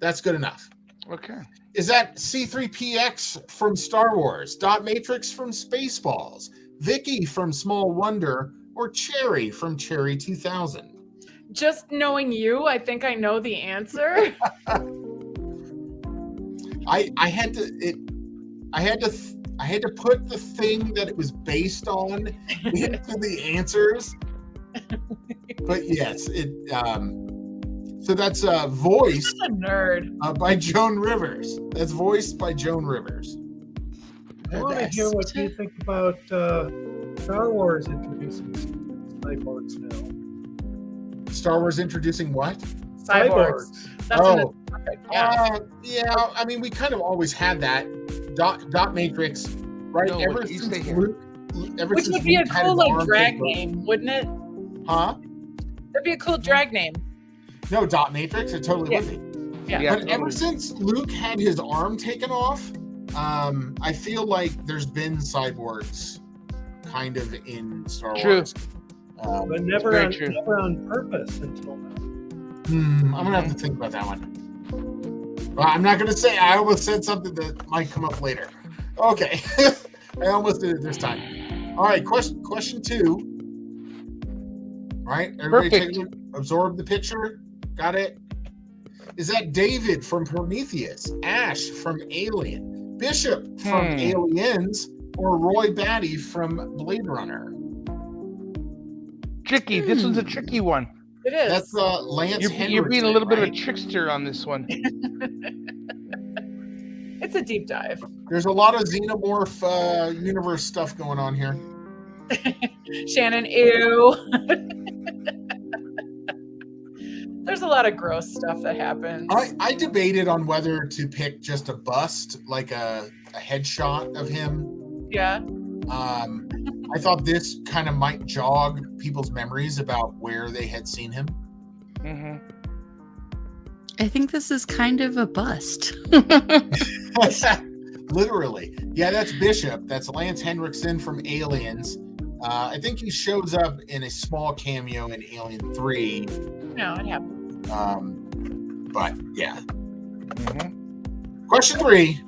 That's good enough. Okay. Is that C-3PX from Star Wars, Dot Matrix from Spaceballs, Vicky from Small Wonder, or Cherry from Cherry 2000? Just knowing you, I think I know the answer. I had to put the thing that it was based on into the answers. But yes, so that's voiced a nerd by Joan Rivers. That's voiced by Joan Rivers. I want to hear what you think about Star Wars introducing cyborgs now. Star Wars introducing what? Cyborgs. That's Oh. yeah. I mean, we kind of always had that dot matrix, right? No, ever what you since say here? Luke, ever Which since would be a Luke had cool his like arm drag taken- name, wouldn't it? Huh? That'd be a cool drag name. No, dot matrix. It totally Yeah. would be. Yeah. But ever since Luke had his arm taken off, I feel like there's been cyborgs kind of in Star True. Wars. But never Very on, true. never on purpose until now. I'm gonna have to think about that one. Well, I'm not gonna say. I almost said something that might come up later. Okay, I almost did it this time. All right, question 2. All right, everybody, Perfect. take a look, absorb the picture. Got it. Is that David from Prometheus, Ash from Alien, Bishop from Aliens, or Roy Batty from Blade Runner? Tricky. This one's a tricky one. It is. That's Lance. You're being a Henriksen, little bit of a right? trickster on this one. It's a deep dive. There's a lot of xenomorph universe stuff going on here. Shannon, ew. There's a lot of gross stuff that happens. I debated on whether to pick just a bust, like a headshot of him. Yeah. I thought this kind of might jog people's memories about where they had seen him. Hmm. I think this is kind of a bust. Literally. Yeah, that's Bishop. That's Lance Henriksen from Aliens. I think he shows up in a small cameo in Alien 3. No, it happens. But yeah. Hmm. Question 3.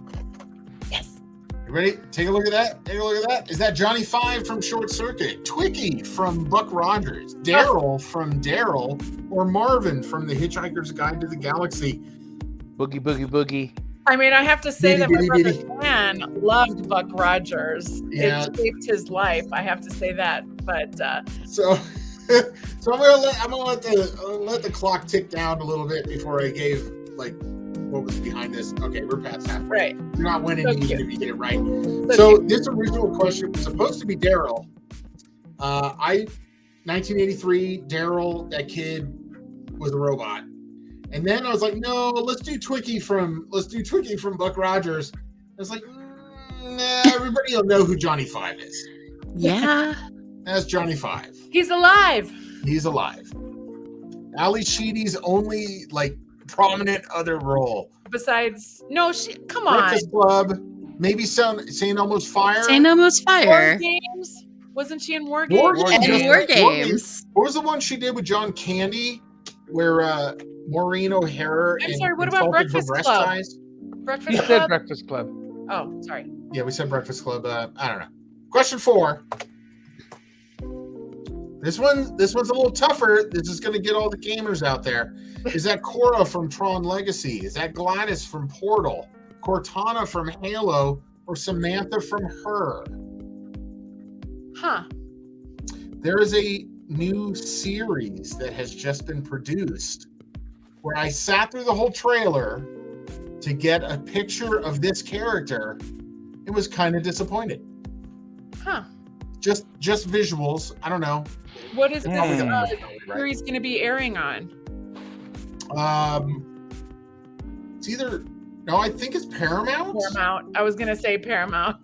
Yes. You ready? Take a look at that. Take a look at that. Is that Johnny Five from Short Circuit, Twiki from Buck Rogers, Daryl from Daryl, or Marvin from The Hitchhiker's Guide to the Galaxy? Boogie, boogie, boogie. I mean, I have to say that my Bitty, brother bitty. Dan loved Buck Rogers. Yeah. It shaped his life. I have to say that. But So, so I'm gonna let the clock tick down a little bit before I gave like what was behind this. Okay, we're past halfway. right. You're not winning So even cute. if you get it right. So So this original question was supposed to be Daryl. 1983, Daryl, that kid was a robot. And then I was like, no, let's do Twiki from Buck Rogers. I was like, nah, everybody will know who Johnny Five is. Yeah. That's Johnny Five. He's alive. He's alive. Ali Sheedy's only like prominent other role. Besides, no, come on. Breakfast Club, maybe St. Elmo's Fire. St. Elmo's War Fire. Games. Wasn't she in War Games? War War And Games. War Games. What was the one she did with John Candy, where Maureen O'Hara? I'm and sorry, what about insulted her Breakfast breast Club? size? He Breakfast said Club. Breakfast Club. Oh, sorry. Yeah, we said Breakfast Club. I don't know. Question 4. This one's a little tougher. This is going to get all the gamers out there. Is that Cora from Tron Legacy? Is that Gladys from Portal? Cortana from Halo? Or Samantha from Her? Huh. There is a new series that has just been produced where I sat through the whole trailer to get a picture of this character and was kind of disappointed. Huh. Just visuals. I don't know. What is this Right. series going to be airing on? It's either I think it's Paramount. Paramount. I was going to say Paramount.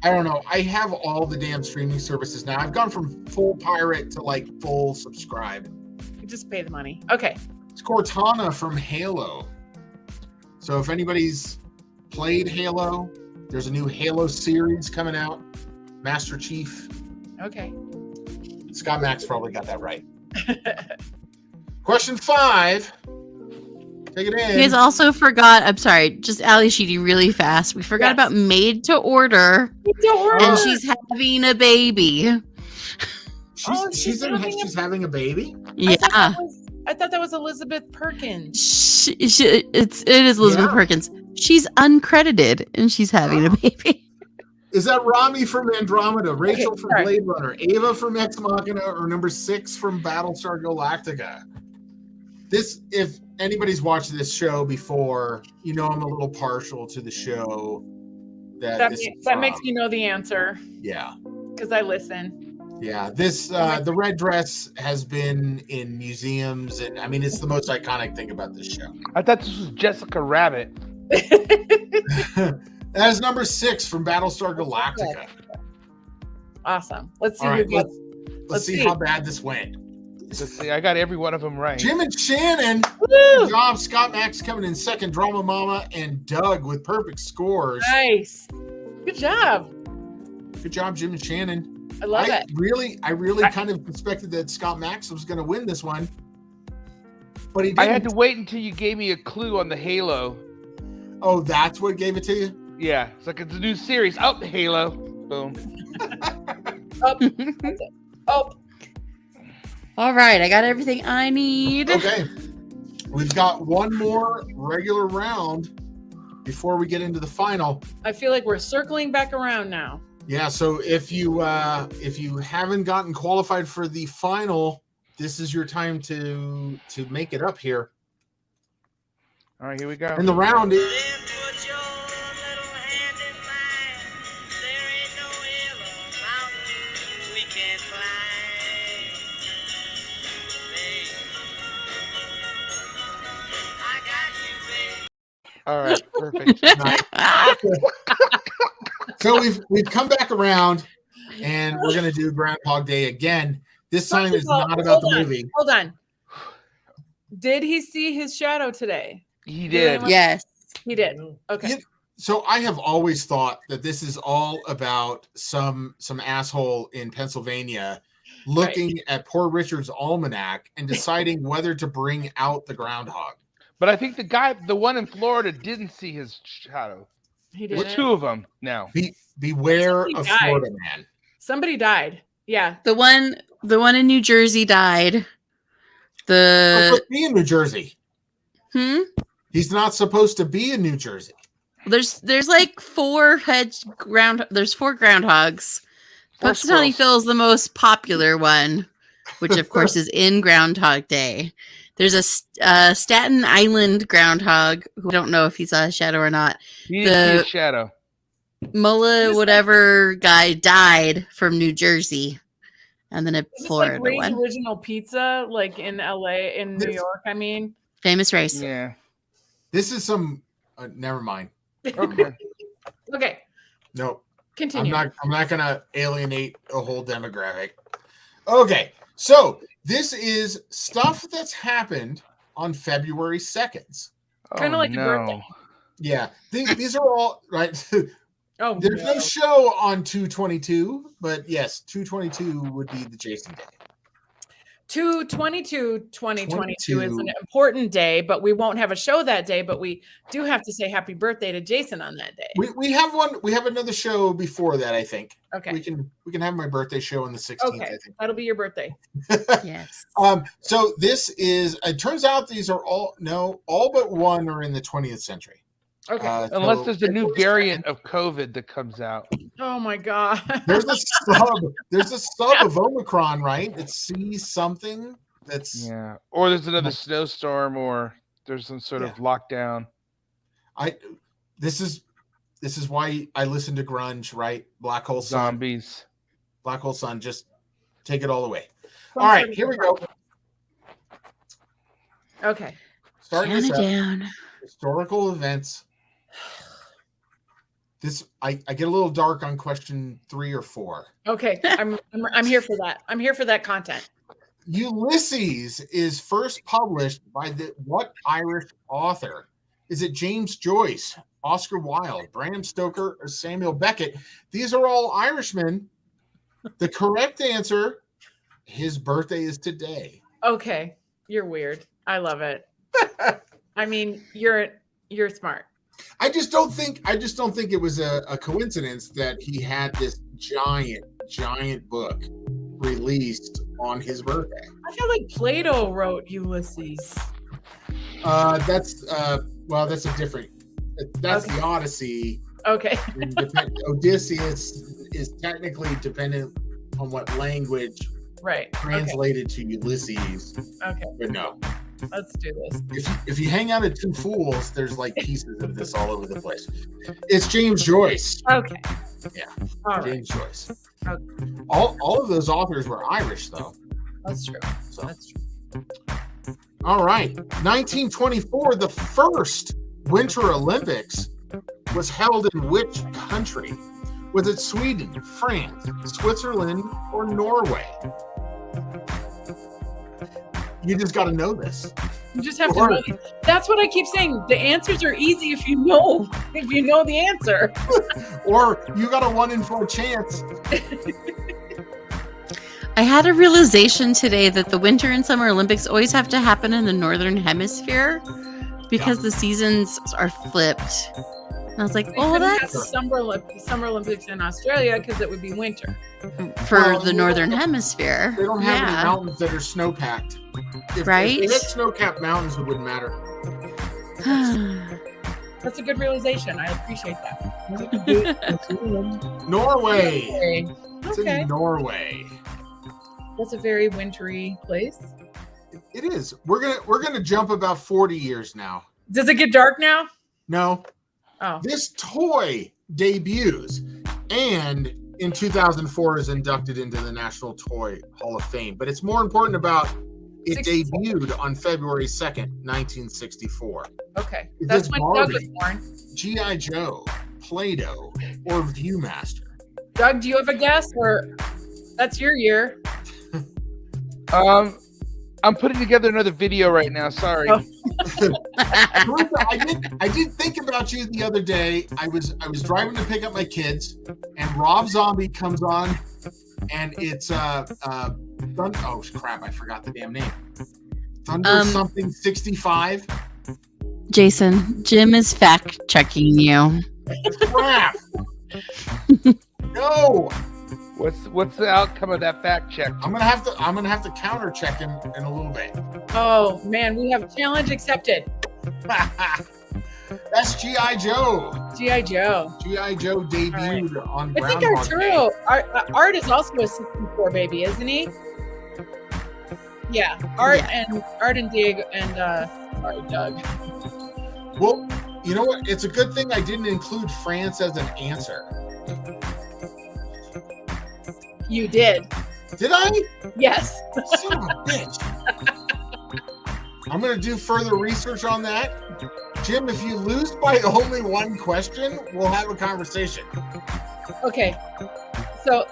I don't know. I have all the damn streaming services now. I've gone from full pirate to like full subscribe. You just pay the money. Okay. It's Cortana from Halo. So if anybody's played Halo, there's a new Halo series coming out. Master Chief. Okay. Scott Max probably got that right. Question 5. Take it in. You guys also forgot, I'm sorry, just Ali Sheedy really fast. We forgot Yes. about Made to Order. Don't worry. And she's having a baby. She's having a baby. Yeah. I thought that was Elizabeth Perkins. It is Elizabeth Yeah. Perkins. She's uncredited and she's having a baby. Is that Rami from Andromeda, Rachel Okay, from sorry. Blade Runner, Ava from Ex Machina, or number 6 from Battlestar Galactica? This, if anybody's watched this show before, you know I'm a little partial to the show. That That makes me know the answer Yeah. because I listen. Yeah, this the red dress has been in museums, and I mean it's the most iconic thing about this show. I thought this was Jessica Rabbit. That is number 6 from Battlestar Galactica. Awesome. Let's see. All right, who let's see how bad this went. Let's see. I got every one of them right. Jim and Shannon. Woo! Good job. Scott Max coming in second. Drama Mama and Doug with perfect scores. Nice. Good job. Good job, Jim and Shannon. I love it. I really kind of expected that Scott Max was going to win this one, but he didn't. I had to wait until you gave me a clue on the Halo. Oh, that's what gave it to you? Yeah, it's like it's a new series. Oh, Halo. Boom. Up. That's it. Up. All right, I got everything I need. Okay. We've got one more regular round before we get into the final. I feel like we're circling back around now. Yeah, so if you haven't gotten qualified for the final, this is your time to make it up here. All right, here we go. And the round is All right, perfect. So we've come back around, and we're gonna do Groundhog Day again. This time is not about the movie. Hold on. Did he see his shadow today? He did. Yes. He did. Okay. So I have always thought that this is all about some asshole in Pennsylvania looking at Poor Richard's almanac and deciding whether to bring out the groundhog. But I think the one in Florida didn't see his shadow. He There's did. 2 of them now. Beware Somebody of died. Florida man. Somebody died. Yeah. The one in New Jersey died. He's supposed to be in New Jersey. He's not supposed to be in New Jersey. There's like 4 there's 4 groundhogs. Punxsutawney Phil is the most popular one, which of course is in Groundhog Day. There's a Staten Island groundhog who I don't know if he saw a shadow or not. He didn't see a shadow. Mullah whatever guy died from New Jersey, and then a Florida like Ray's one. Original Pizza, like in LA, in New York. I mean, Famous race. Yeah. This is some. Never mind. Okay. Okay. No. Continue. I'm not gonna alienate a whole demographic. Okay, so this is stuff that's happened on February 2nd. Kind of like your birthday. Yeah, these are all right. Oh, There's no show on 2/22, but yes, 2/22 would be the Jason Day. 2/22/2022 is an important day, but we won't have a show that day. But we do have to say happy birthday to Jason on that day. We have one. We have another show before that. I think. Okay. We can have my birthday show on the 16th. Okay, I think that'll be your birthday. Yes. So this is. It turns out these are all but one are in the 20th century. Okay. Unless there's a new variant of COVID that comes out. Oh my God. There's a sub of Omicron, right? It's C something. That's Or there's another snowstorm, or there's some sort of lockdown. This is why I listen to grunge, right? Black Hole Sun. Zombies. Black Hole Sun. Just take it all away. All right, here we go. Okay. Starting this out. Down. Historical events. This I get a little dark on question 3 or 4. Okay. I'm here for that. I'm here for that content. Ulysses is first published by what Irish author? Is it James Joyce, Oscar Wilde, Bram Stoker, or Samuel Beckett? These are all Irishmen. The correct answer, his birthday is today. Okay. You're weird. I love it. I mean, you're smart. I just don't think it was a coincidence that he had this giant book released on his birthday. I feel like Plato wrote Ulysses. That's a different. That's the Odyssey. Okay. Odysseus is technically dependent on what language translated to Ulysses. Okay. But no. Let's do this. If you hang out at Two Fools, there's like pieces of this all over the place. It's James Joyce. Okay. Yeah. All James Joyce. Okay. All of those authors were Irish, though. That's true. So. That's true. All right. 1924, the first Winter Olympics was held in which country? Was it Sweden, France, Switzerland, or Norway? You just got to know this. You just have to know. That's what I keep saying. The answers are easy if you know the answer. Or you got a 1 in 4 chance. I had a realization today that the Winter and Summer Olympics always have to happen in the Northern Hemisphere because the seasons are flipped. And I was like, that's the Summer Olympics in Australia because it would be winter. For the Northern Hemisphere. They don't have any mountains that are snow-packed. If they had snow-capped mountains, it wouldn't matter. That's a good realization. I appreciate that. Norway. It's in Norway. That's a very wintry place. It is. We're gonna jump about 40 years now. Does it get dark now? No. Oh. This toy debuts and in 2004 is inducted into the National Toy Hall of Fame. But it's more important about it 64. Debuted on February 2nd, 1964. Okay. That's when Doug was born. G.I. Joe, Play-Doh, or Viewmaster? Doug, do you have a guess? Or that's your year. I'm putting together another video right now. Sorry. Oh. I did think about you the other day. I was driving to pick up my kids, and Rob Zombie comes on, and it's oh crap! I forgot the damn name. Thunder something 65. Jason, Jim is fact checking you. Crap! No. What's the outcome of that fact check? I'm gonna have to counter check him in a little bit. Oh man, we have challenge accepted. That's G.I. Joe. G.I. Joe. G.I. Joe debuted on Groundhog. I think Art is also a 64 baby, isn't he? Yeah, Art and Dig and Doug. Well, you know what? It's a good thing I didn't include France as an answer. You did. Did I? Yes. Son of a bitch. I'm going to do further research on that. Jim, if you lose by only one question, we'll have a conversation. Okay. So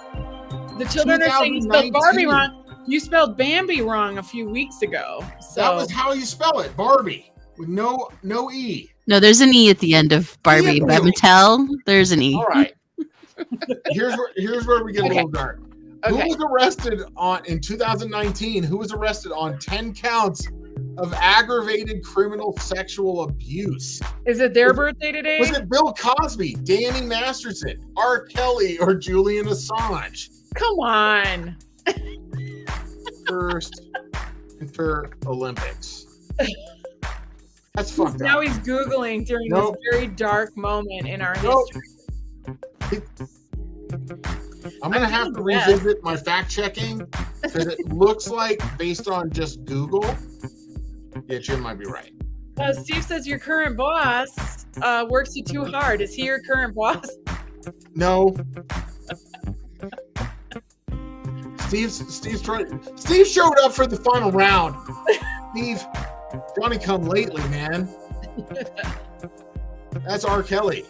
the children are saying you spelled Barbie wrong. You spelled Bambi wrong a few weeks ago. So that was how you spell it, Barbie, with no E. No, there's an E at the end of Barbie. By Mattel, there's an E. All right. Here's where we get a little dark. Okay. Who was arrested in 2019? Who was arrested on 10 counts of aggravated criminal sexual abuse? Is it their birthday today? Was it Bill Cosby, Danny Masterson, R. Kelly, or Julian Assange? Come on. First Winter Olympics. That's fucked up. Now he's Googling during this very dark moment in our history. I'm going to have to revisit my fact checking because it looks like, based on just Google, Jim might be right. Steve says your current boss works you too hard. Is he your current boss? No. Steve showed up for the final round. Steve, Johnny come lately, man. That's R. Kelly.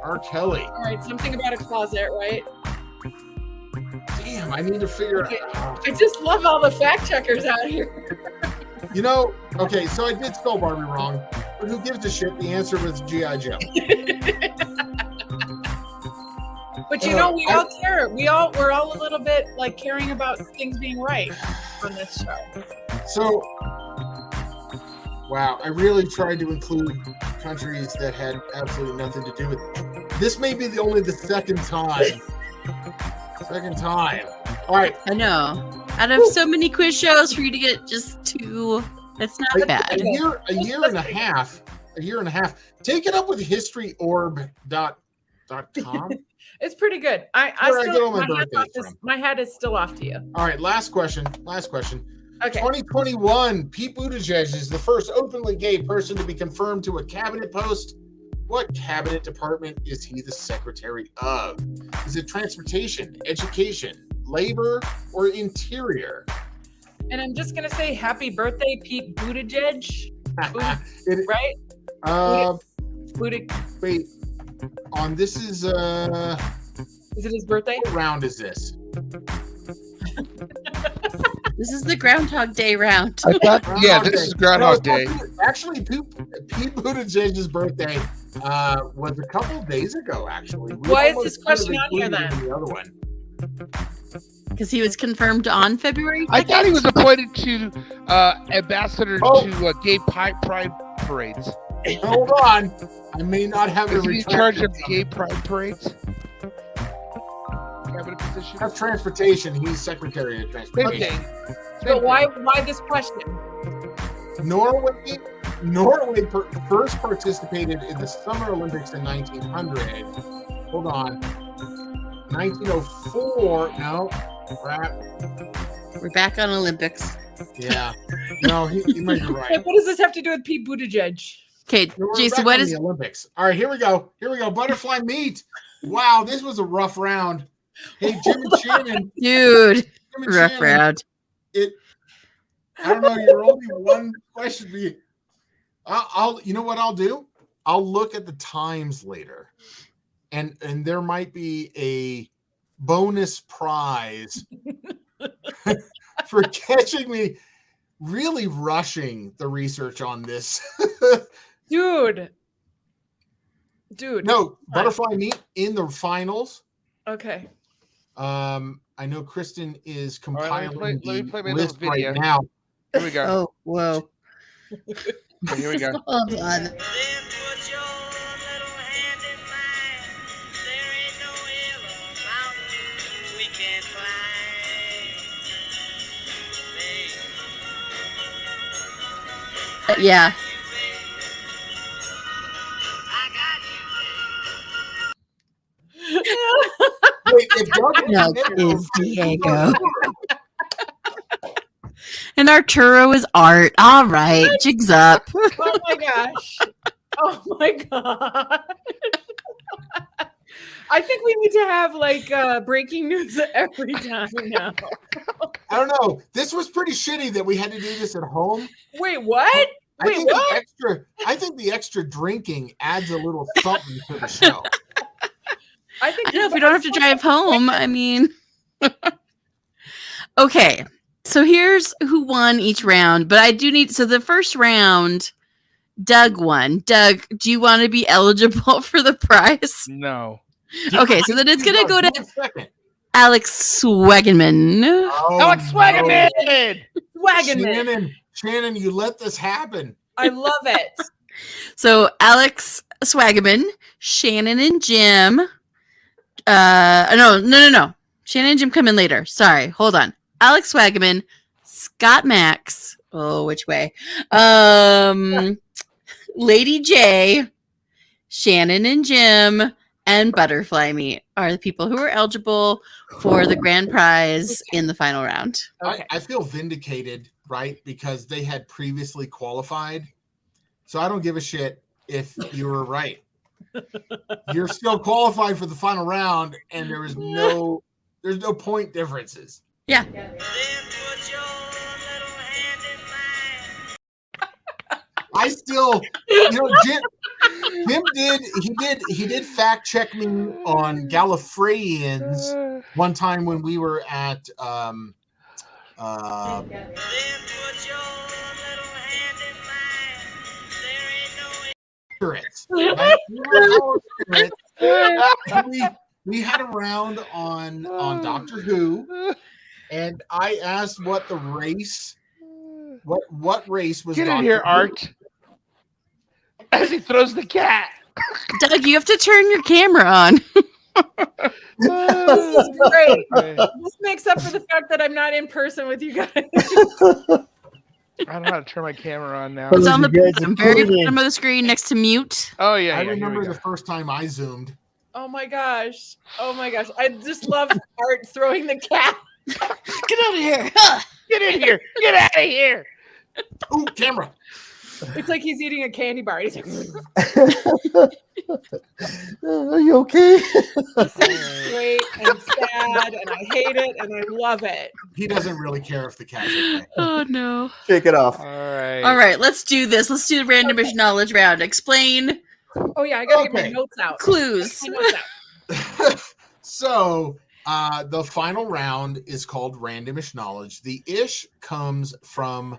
R. Kelly. All right, something about a closet, right? Damn, I need to figure out. I just love all the fact checkers out here. You know, okay, so I did spell Barbie wrong, but who gives a shit? The answer was G.I. Joe. But you know, we all care. We're all a little bit like caring about things being right on this show. So, wow, I really tried to include countries that had absolutely nothing to do with it. This may be only the second time. All right. I know. Out of so many quiz shows, for you to get just two, that's not bad. A year and a half. Take it up with historyorb.com. It's pretty good. My hat is still off to you. All right, last question. Okay. 2021, Pete Buttigieg is the first openly gay person to be confirmed to a cabinet post What cabinet department is he the secretary of? Is it transportation, education, labor, or interior? And I'm just gonna say happy birthday, Pete Buttigieg. Right? Wait. On this is it his birthday? What round is this? This is the Groundhog Day round. I thought, this is Groundhog Day. Actually, Pete Buttigieg's birthday was a couple days ago. Actually, why is this question on here then? The other one. Because he was confirmed on February 2nd? I thought he was appointed to ambassador to gay pride parades. Hold on, I may not have Is he in charge of gay pride parades? Cabinet position. That's transportation. He's secretary of transportation. But why this question? Norway first participated in the Summer Olympics in 1900. Hold on. 1904. No. Crap. We're back on Olympics. Yeah. No, he might be right. What does this have to do with Pete Buttigieg? Okay, Jason, what is the Olympics? All right, here we go. Butterfly meat. Wow, this was a rough round. Hey, Jim and Shannon. Dude, rough round. I don't know. You're only one question. I'll. You know what I'll do? I'll look at the times later, and there might be a bonus prize for catching me really rushing the research on this. Dude. No, butterfly meat in the finals. Okay. I know Kristen is compiling let me play my list little video. right now. Here we go. Oh, whoa. Here we go. Hold on. Yeah. Wait, if Doug No, is Diego. And Arturo is Art. All right, jigs up. Oh my gosh. Oh my god. I think we need to have like breaking news every time now. I don't know. This was pretty shitty that we had to do this at home. Wait, what? I think the extra drinking adds a little something to the show. I think if we don't have to drive home, I mean. Okay, so here's who won each round, but I do need. So the first round, Doug won. Doug, do you want to be eligible for the prize? No. Okay, so then it's gonna go to Alex Swagenman. Oh, Alex Swagenman! Swagenman. Shannon, you let this happen. I love it. So Alex Swagenman, Shannon and Jim. No. Shannon and Jim come in later. Sorry, hold on. Alex Swagenman, Scott Max. Oh, which way? Lady J, Shannon and Jim, and Butterfly Meat are the people who are eligible for the grand prize in the final round. Okay. I feel vindicated, right? Because they had previously qualified. So I don't give a shit if you were right. You're still qualified for the final round, and there's no point differences. Yeah. I still, Jim did fact check me on Gallifreyans one time when we were at we had a round on Doctor Who, and I asked what the race, what race was. Get in here, Art. As he throws the cat. Doug, you have to turn your camera on. This is great. This makes up for the fact that I'm not in person with you guys. I don't know how to turn my camera on now. It's on the very bottom of the screen next to mute. Oh, yeah. I remember the first time I zoomed. Oh my gosh. I just love Art throwing the cat. Get out of here. Get in here. Get out of here. Ooh, camera. It's like he's eating a candy bar. He's like, Are you okay? this is great and sad, and I hate it, and I love it. He doesn't really care if the cat's okay. Oh no. Shake it off. All right. All right, let's do this. Let's do the randomish knowledge round. Explain Oh yeah, I gotta get my Okay. notes out. clues. Get my notes out. So the final round is called randomish knowledge. The ish comes from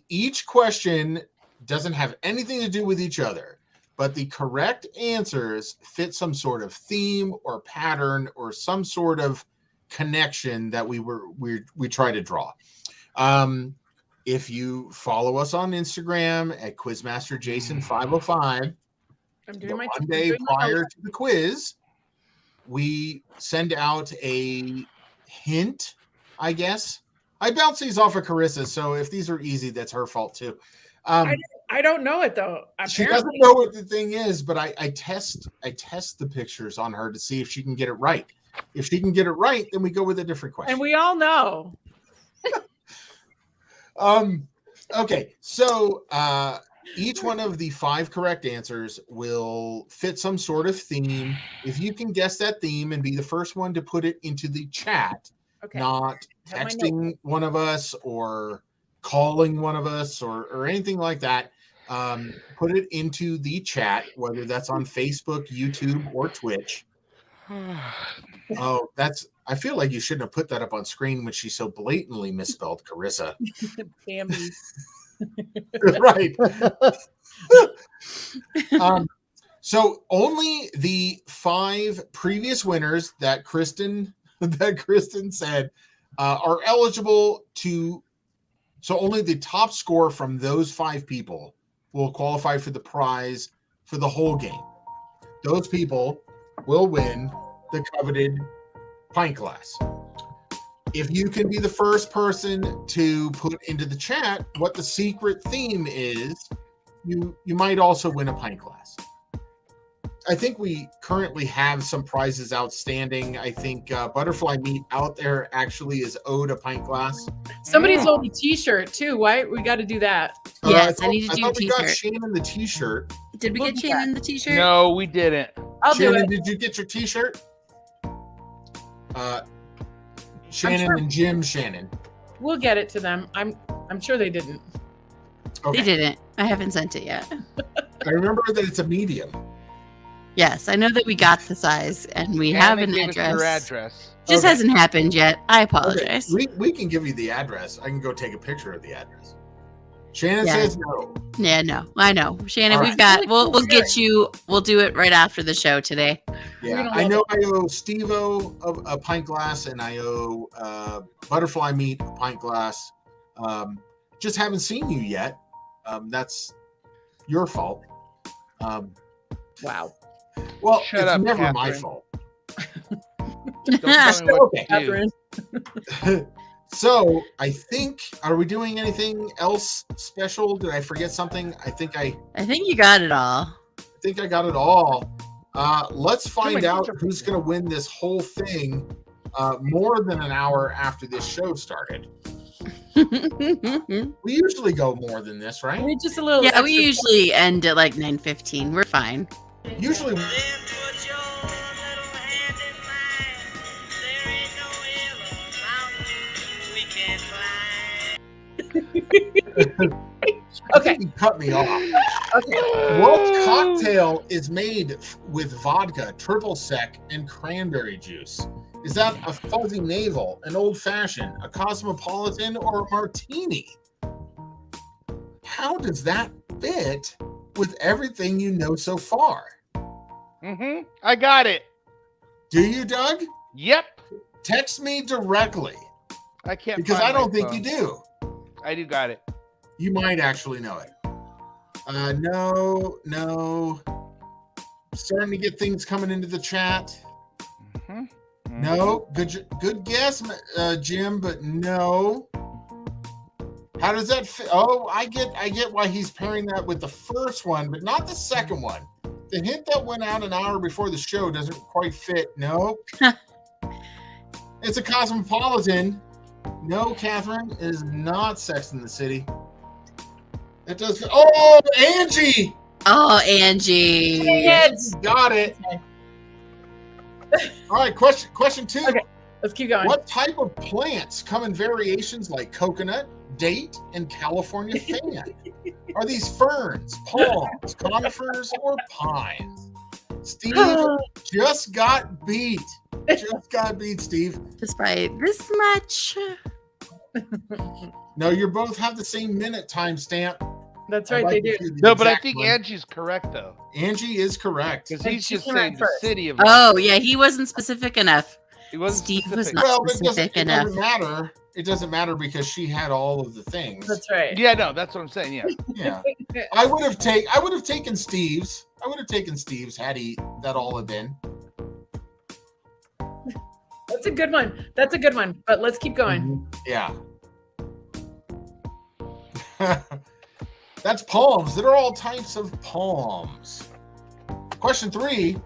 each question doesn't have anything to do with each other, but the correct answers fit some sort of theme or pattern or some sort of connection that we try to draw. If you follow us on Instagram at QuizmasterJason505, I'm doing my Monday prior to the quiz, we send out a hint, I guess. I bounce these off of Carissa, so if these are easy, that's her fault too. I don't know it though. She Apparently. doesn't know what the thing is, but I test the pictures on her to see if she can get it right. If she can get it right, then we go with a different question. And we all know. Okay, so each one of the 5 correct answers will fit some sort of theme. If you can guess that theme and be the first one to put it into the chat, Okay. not Have my texting one of us or calling one of us or anything like that, put it into the chat, whether that's on Facebook, YouTube, or Twitch. Oh, I feel like you shouldn't have put that up on screen when she so blatantly misspelled Carissa. Bambi. Right. So only the 5 previous winners that Kristen said are eligible to. So only the top score from those 5 people will qualify for the prize for the whole game. Those people will win the coveted pint glass. If you can be the first person to put into the chat what the secret theme is, you might also win a pint glass. I think we currently have some prizes outstanding. I think Butterfly Meat out there actually is owed a pint glass. Somebody's owed a t-shirt too. Why? We got to do that. Yes, I need to I do thought we got t-shirt. Shannon the t-shirt. Did we get Shannon the t-shirt? No, we didn't. I'll do Shannon, it. did you get your t-shirt? Shannon sure. and Jim Shannon. We'll get it to them. I'm sure they didn't. Okay. They didn't. I haven't sent it yet. I remember that it's a medium. Yes, I know that we got the size and we have an Gave us address. your address. Just Okay. hasn't happened yet. I Okay, apologize. we can give you the address. I can go take a picture of the address. Shannon Yeah. says no. Yeah, no, I know. Shannon, All we've right. got we'll get you, we'll do it right after the show today. Yeah, gonna I love know I owe Steve-O a pint glass and I owe Butterfly Meat a pint glass. Just haven't seen you yet. That's your fault. Wow. Well, Shut it's up, never my Catherine. fault. Don't tell me what Okay. to do. Catherine. So I think, are we doing anything else special? Did I forget something? I think I you got it all. got it all. Let's find my out picture. who's going to win this whole thing more than an hour after this show started. We usually go more than this, right? We just a little. Yeah, we extra- usually end at like 9:15. We're fine. Usually, Okay. you cut me off. Okay. What cocktail is made with vodka, triple sec, and cranberry juice? Is that a fuzzy navel, an old fashioned, a cosmopolitan, or a martini? How does that fit with everything you know so far? I got it. Do you, Doug? Yep. Text me directly I can't because find I don't my think phone. you do. I do got it. You might actually know it. No. Starting to get things coming into the chat. No, good guess, Jim, but no. How does that fit? Oh, I get why he's pairing that with the first one, but not the second one. The hint that went out an hour before the show doesn't quite fit. No. It's a cosmopolitan. No, Catherine, it is not Sex in the City. That does. Oh, Angie! Oh, Angie. Dang it. Got it. All right, question 2. Okay. Let's keep going. What type of plants come in variations like coconut, date, and California fan? Are these ferns, palms, conifers, or pines? Steve just got beat. Just got beat, Steve. Just by this much. No, you both have the same minute timestamp. That's right, they do. No, but I think Angie's correct, though. Angie is correct. Because And he's she just came out saying the first. city of. Oh, yeah, he wasn't specific enough. He wasn't Steve was specific. not Well, specific it enough. doesn't matter. It doesn't matter because she had all of the things. That's right. Yeah, no, that's what I'm saying. Yeah. Yeah. I would have taken Steve's. I would have taken Steve's had that all had been. That's a good one. That's a good one. But let's keep going. Yeah. That's palms. There are all types of palms. Question 3.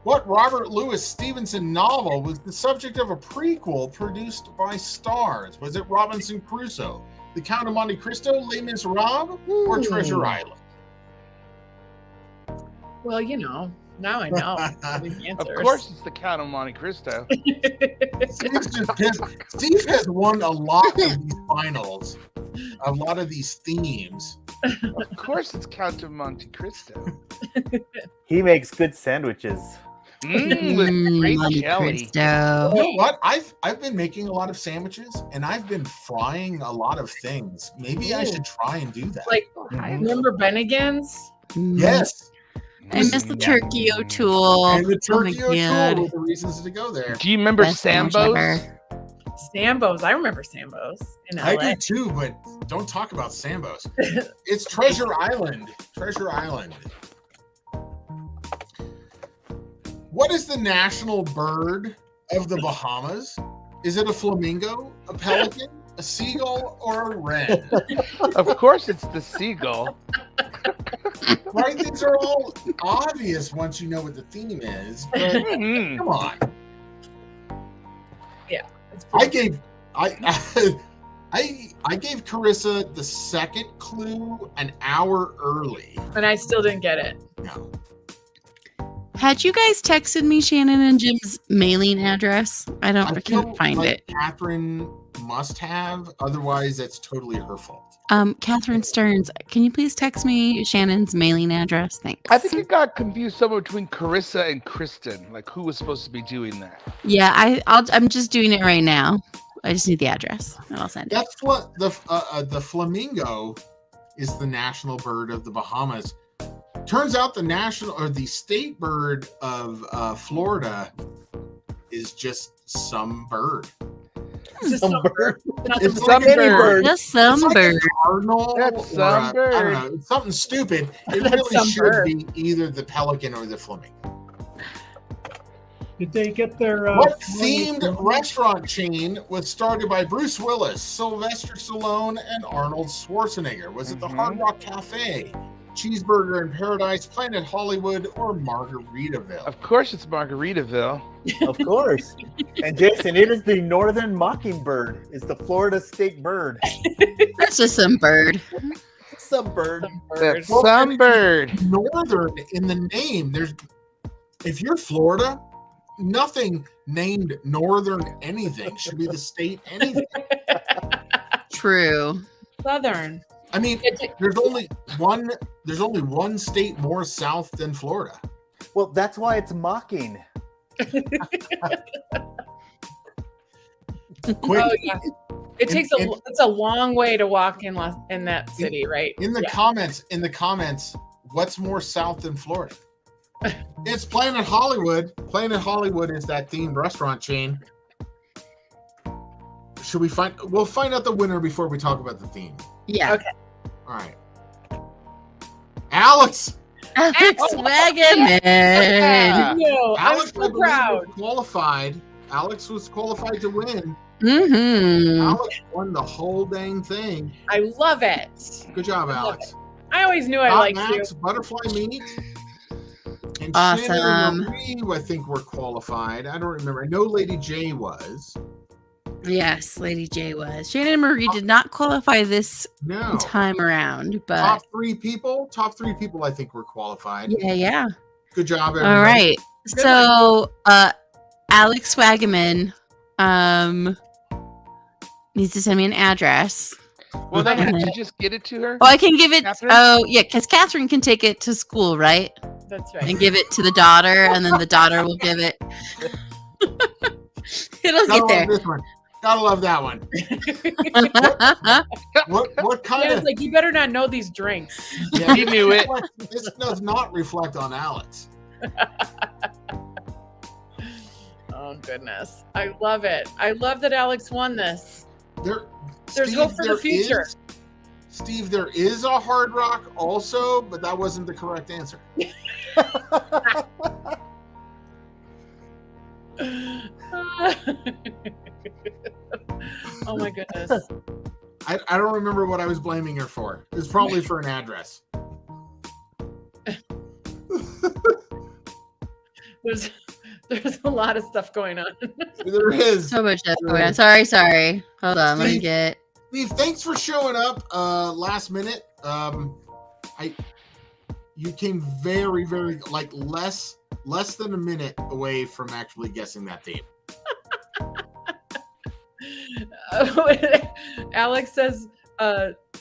What Robert Louis Stevenson novel was the subject of a prequel produced by Starz? Was it Robinson Crusoe, The Count of Monte Cristo, Les Miserables, or Treasure Island? Well, you know, now I know the Of answers. course, it's the Count of Monte Cristo. Steve's just pissed. Steve has won a lot of these finals, a lot of these themes. Of course, it's Count of Monte Cristo. He makes good sandwiches. With great Monte jelly. Cristo. You know what? I've been making a lot of sandwiches and I've been frying a lot of things. Maybe I should try and do that. Like, remember Bennigan's? Yes. I miss the turkey O'Toole. And the Oh my turkey God. O'Toole were the reasons to go there. Do you remember Best sandwich Sambo's? ever. Sambo's. I remember Sambo's in LA. I do too, but don't talk about Sambo's. It's Treasure Island. Treasure Island. What is the national bird of the Bahamas? Is it a flamingo, a pelican, a seagull, or a wren? Of course, it's the seagull. Right? These are all obvious once you know what the theme is. But Mhm. come on. It's I pretty- gave I gave Carissa the second clue an hour early. and I still didn't get it. No. Had you guys texted me Shannon and Jim's mailing address? I feel couldn't find like it. Catherine must have, otherwise that's totally her fault. Catherine Stearns, can you please text me Shannon's mailing address? Thanks. I think it got confused somewhere between Carissa and Kristen. Like, who was supposed to be doing that? Yeah, I'm just doing it right now. I just need the address, and I'll send it. That's what the flamingo is the national bird of the Bahamas. Turns out the state bird of Florida is just some bird. Just Some some bird. Not It's some like Any bird. bird. Just some It's like bird. a cardinal. That's or some I bird. don't know. It's something stupid. It That's really some should bird. be either the pelican or the flamingo. Did they get their What themed restaurant chain was started by Bruce Willis, Sylvester Stallone, and Arnold Schwarzenegger? Was it the Hard Rock Cafe, Cheeseburger in Paradise, Planet Hollywood, or Margaritaville? Of course, it's Margaritaville. Of course. And Jason, it is the northern mockingbird. It's the Florida state bird. That's just some bird. Some bird. That's Well, some bird. Northern in the name. If you're Florida, nothing named Northern anything should be the state anything. True. Southern. I mean, there's only one state more south than Florida. Well, that's why it's mocking. Quick, Oh yeah. It's a long way to walk in that city, right? in the comments, what's more south than Florida? It's Planet Hollywood. Planet Hollywood is that themed restaurant chain. We'll find out the winner before we talk about the theme. Yeah. Okay. All right. Alex. Alex Wagaman. Yeah. No, I'm Alex, I so believe, proud. was qualified. Alex was qualified to win. Mm-hmm. Alex won the whole dang thing. I love it. Good job, I love Alex. I always knew I Top liked Max, you. Butterfly Meat. And Awesome. Shannon and Marie, I think, were qualified. I don't remember. I know Lady J was. Yes, Lady J was. Shannon Marie did not qualify this time around, but top three people I think were qualified. Yeah. Good job, everybody. All right. So Alex Swagaman needs to send me an address. Well, then did you just get it to her? Oh, I can give it. Catherine? Oh, yeah, because Catherine can take it to school, right? That's right. And give it to the daughter, and then the daughter will give it. It'll get there. This one. Gotta love that one. What kind Yeah, of? it's like, you better not know these drinks. Yeah, You knew it. This does not reflect on Alex. Oh goodness, I love it. I love that Alex won this. There's Steve, hope for the future. Steve, there is a Hard Rock also, but that wasn't the correct answer. Oh my goodness. I don't remember what I was blaming her for. It was probably for an address. There's a lot of stuff going on. There is. So much stuff going on. Sorry. Hold on. Let me get. Steve, thanks for showing up last minute. You came very, very less than a minute away from actually guessing that theme. Alex says,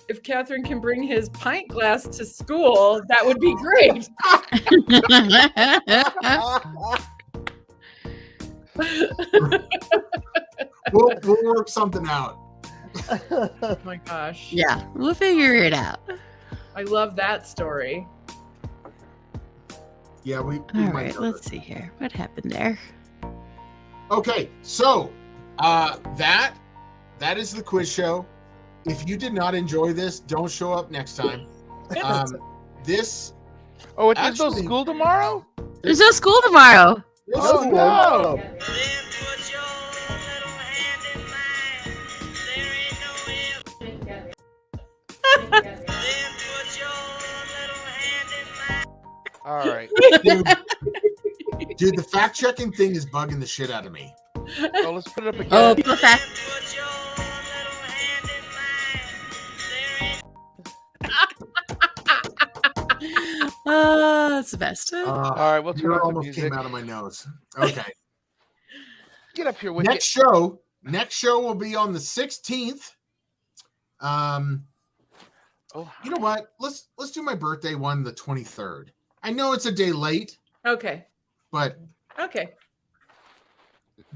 if Catherine can bring his pint glass to school, that would be great. We'll work something out. Oh my gosh. Yeah, we'll figure it out. I love that story. Yeah, we All might right, do let's it. see here. What happened there? Okay, so that is the quiz show. If you did not enjoy this, don't show up next time. This. Oh, there's no school tomorrow? There's no school tomorrow. Oh, no. All right. Dude, the fact checking thing is bugging the shit out of me. Oh, let's put it up again. Oh, people fact. That's the best. All right, we'll turn It off the almost music. came out of my nose. Okay. Get up here with Next show will be on the 16th. You know what? Let's do my birthday one the 23rd. I know it's a day late, Okay. but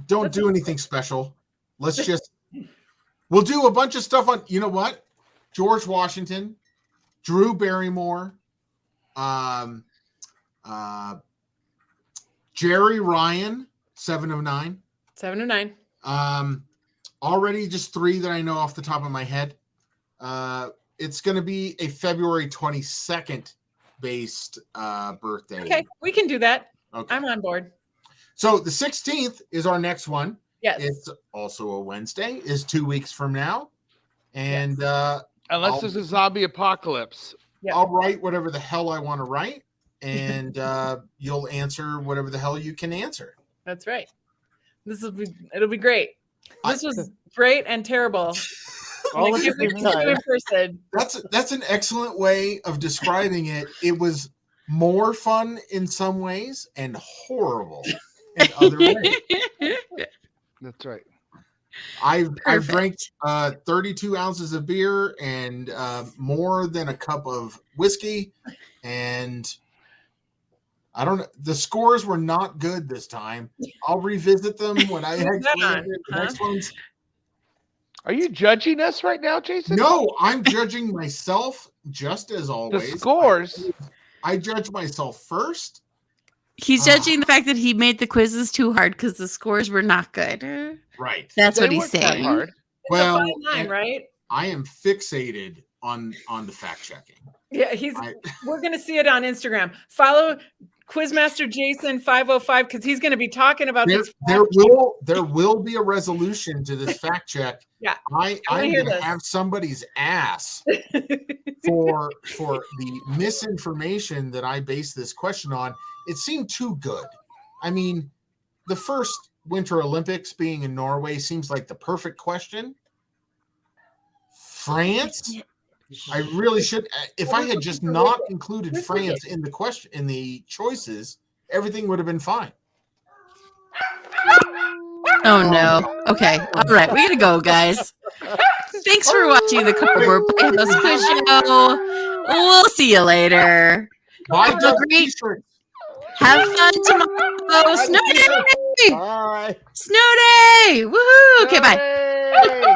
Don't do anything special. Let's just we'll do a bunch of stuff on, you know what? George Washington, Drew Barrymore, Jerry Ryan, 7 of 9. 7 of 9. Already just 3 that I know off the top of my head. It's going to be a February 22nd based birthday. Okay, we can do that. Okay. I'm on board. So the 16th is our next one. Yes. It's also a Wednesday, is 2 weeks from now. And unless there's a zombie apocalypse. Yep. I'll write whatever the hell I want to write, and you'll answer whatever the hell you can answer. That's right. It'll be great. This was great and terrible. All at the same time. In person. That's an excellent way of describing it. It was more fun in some ways and horrible in other ways. That's right. I've drank 32 ounces of beer and more than a cup of whiskey, and I don't know. The scores were not good this time. I'll revisit them when I actually the next ones. Are you judging us right now, Jason? No, I'm judging myself just as always. The scores. I judge myself first. He's judging the fact that he made the quizzes too hard because the scores were not good. Right. That's They what he's weren't that saying. hard. Well, Fine line, right? I am fixated on the fact checking. Yeah, we're gonna see it on Instagram. Follow Quizmaster Jason 505 because he's gonna be talking about this. There will be a resolution to this fact check. Yeah, I'm gonna have somebody's ass for the misinformation that I based this question on. It seemed too good. I mean, the first Winter Olympics being in Norway seems like the perfect question. France? I really should. If I had just not included France in the question, in the choices, everything would have been fine. Oh no. Okay. All right. We gotta go, guys. Thanks for watching the Cardboard Playhouse Quiz Show. We'll see you later. Bye, Have a great. Have fun tomorrow. Snow day. Bye. Snow day. Woohoo. Okay. Bye. Hey!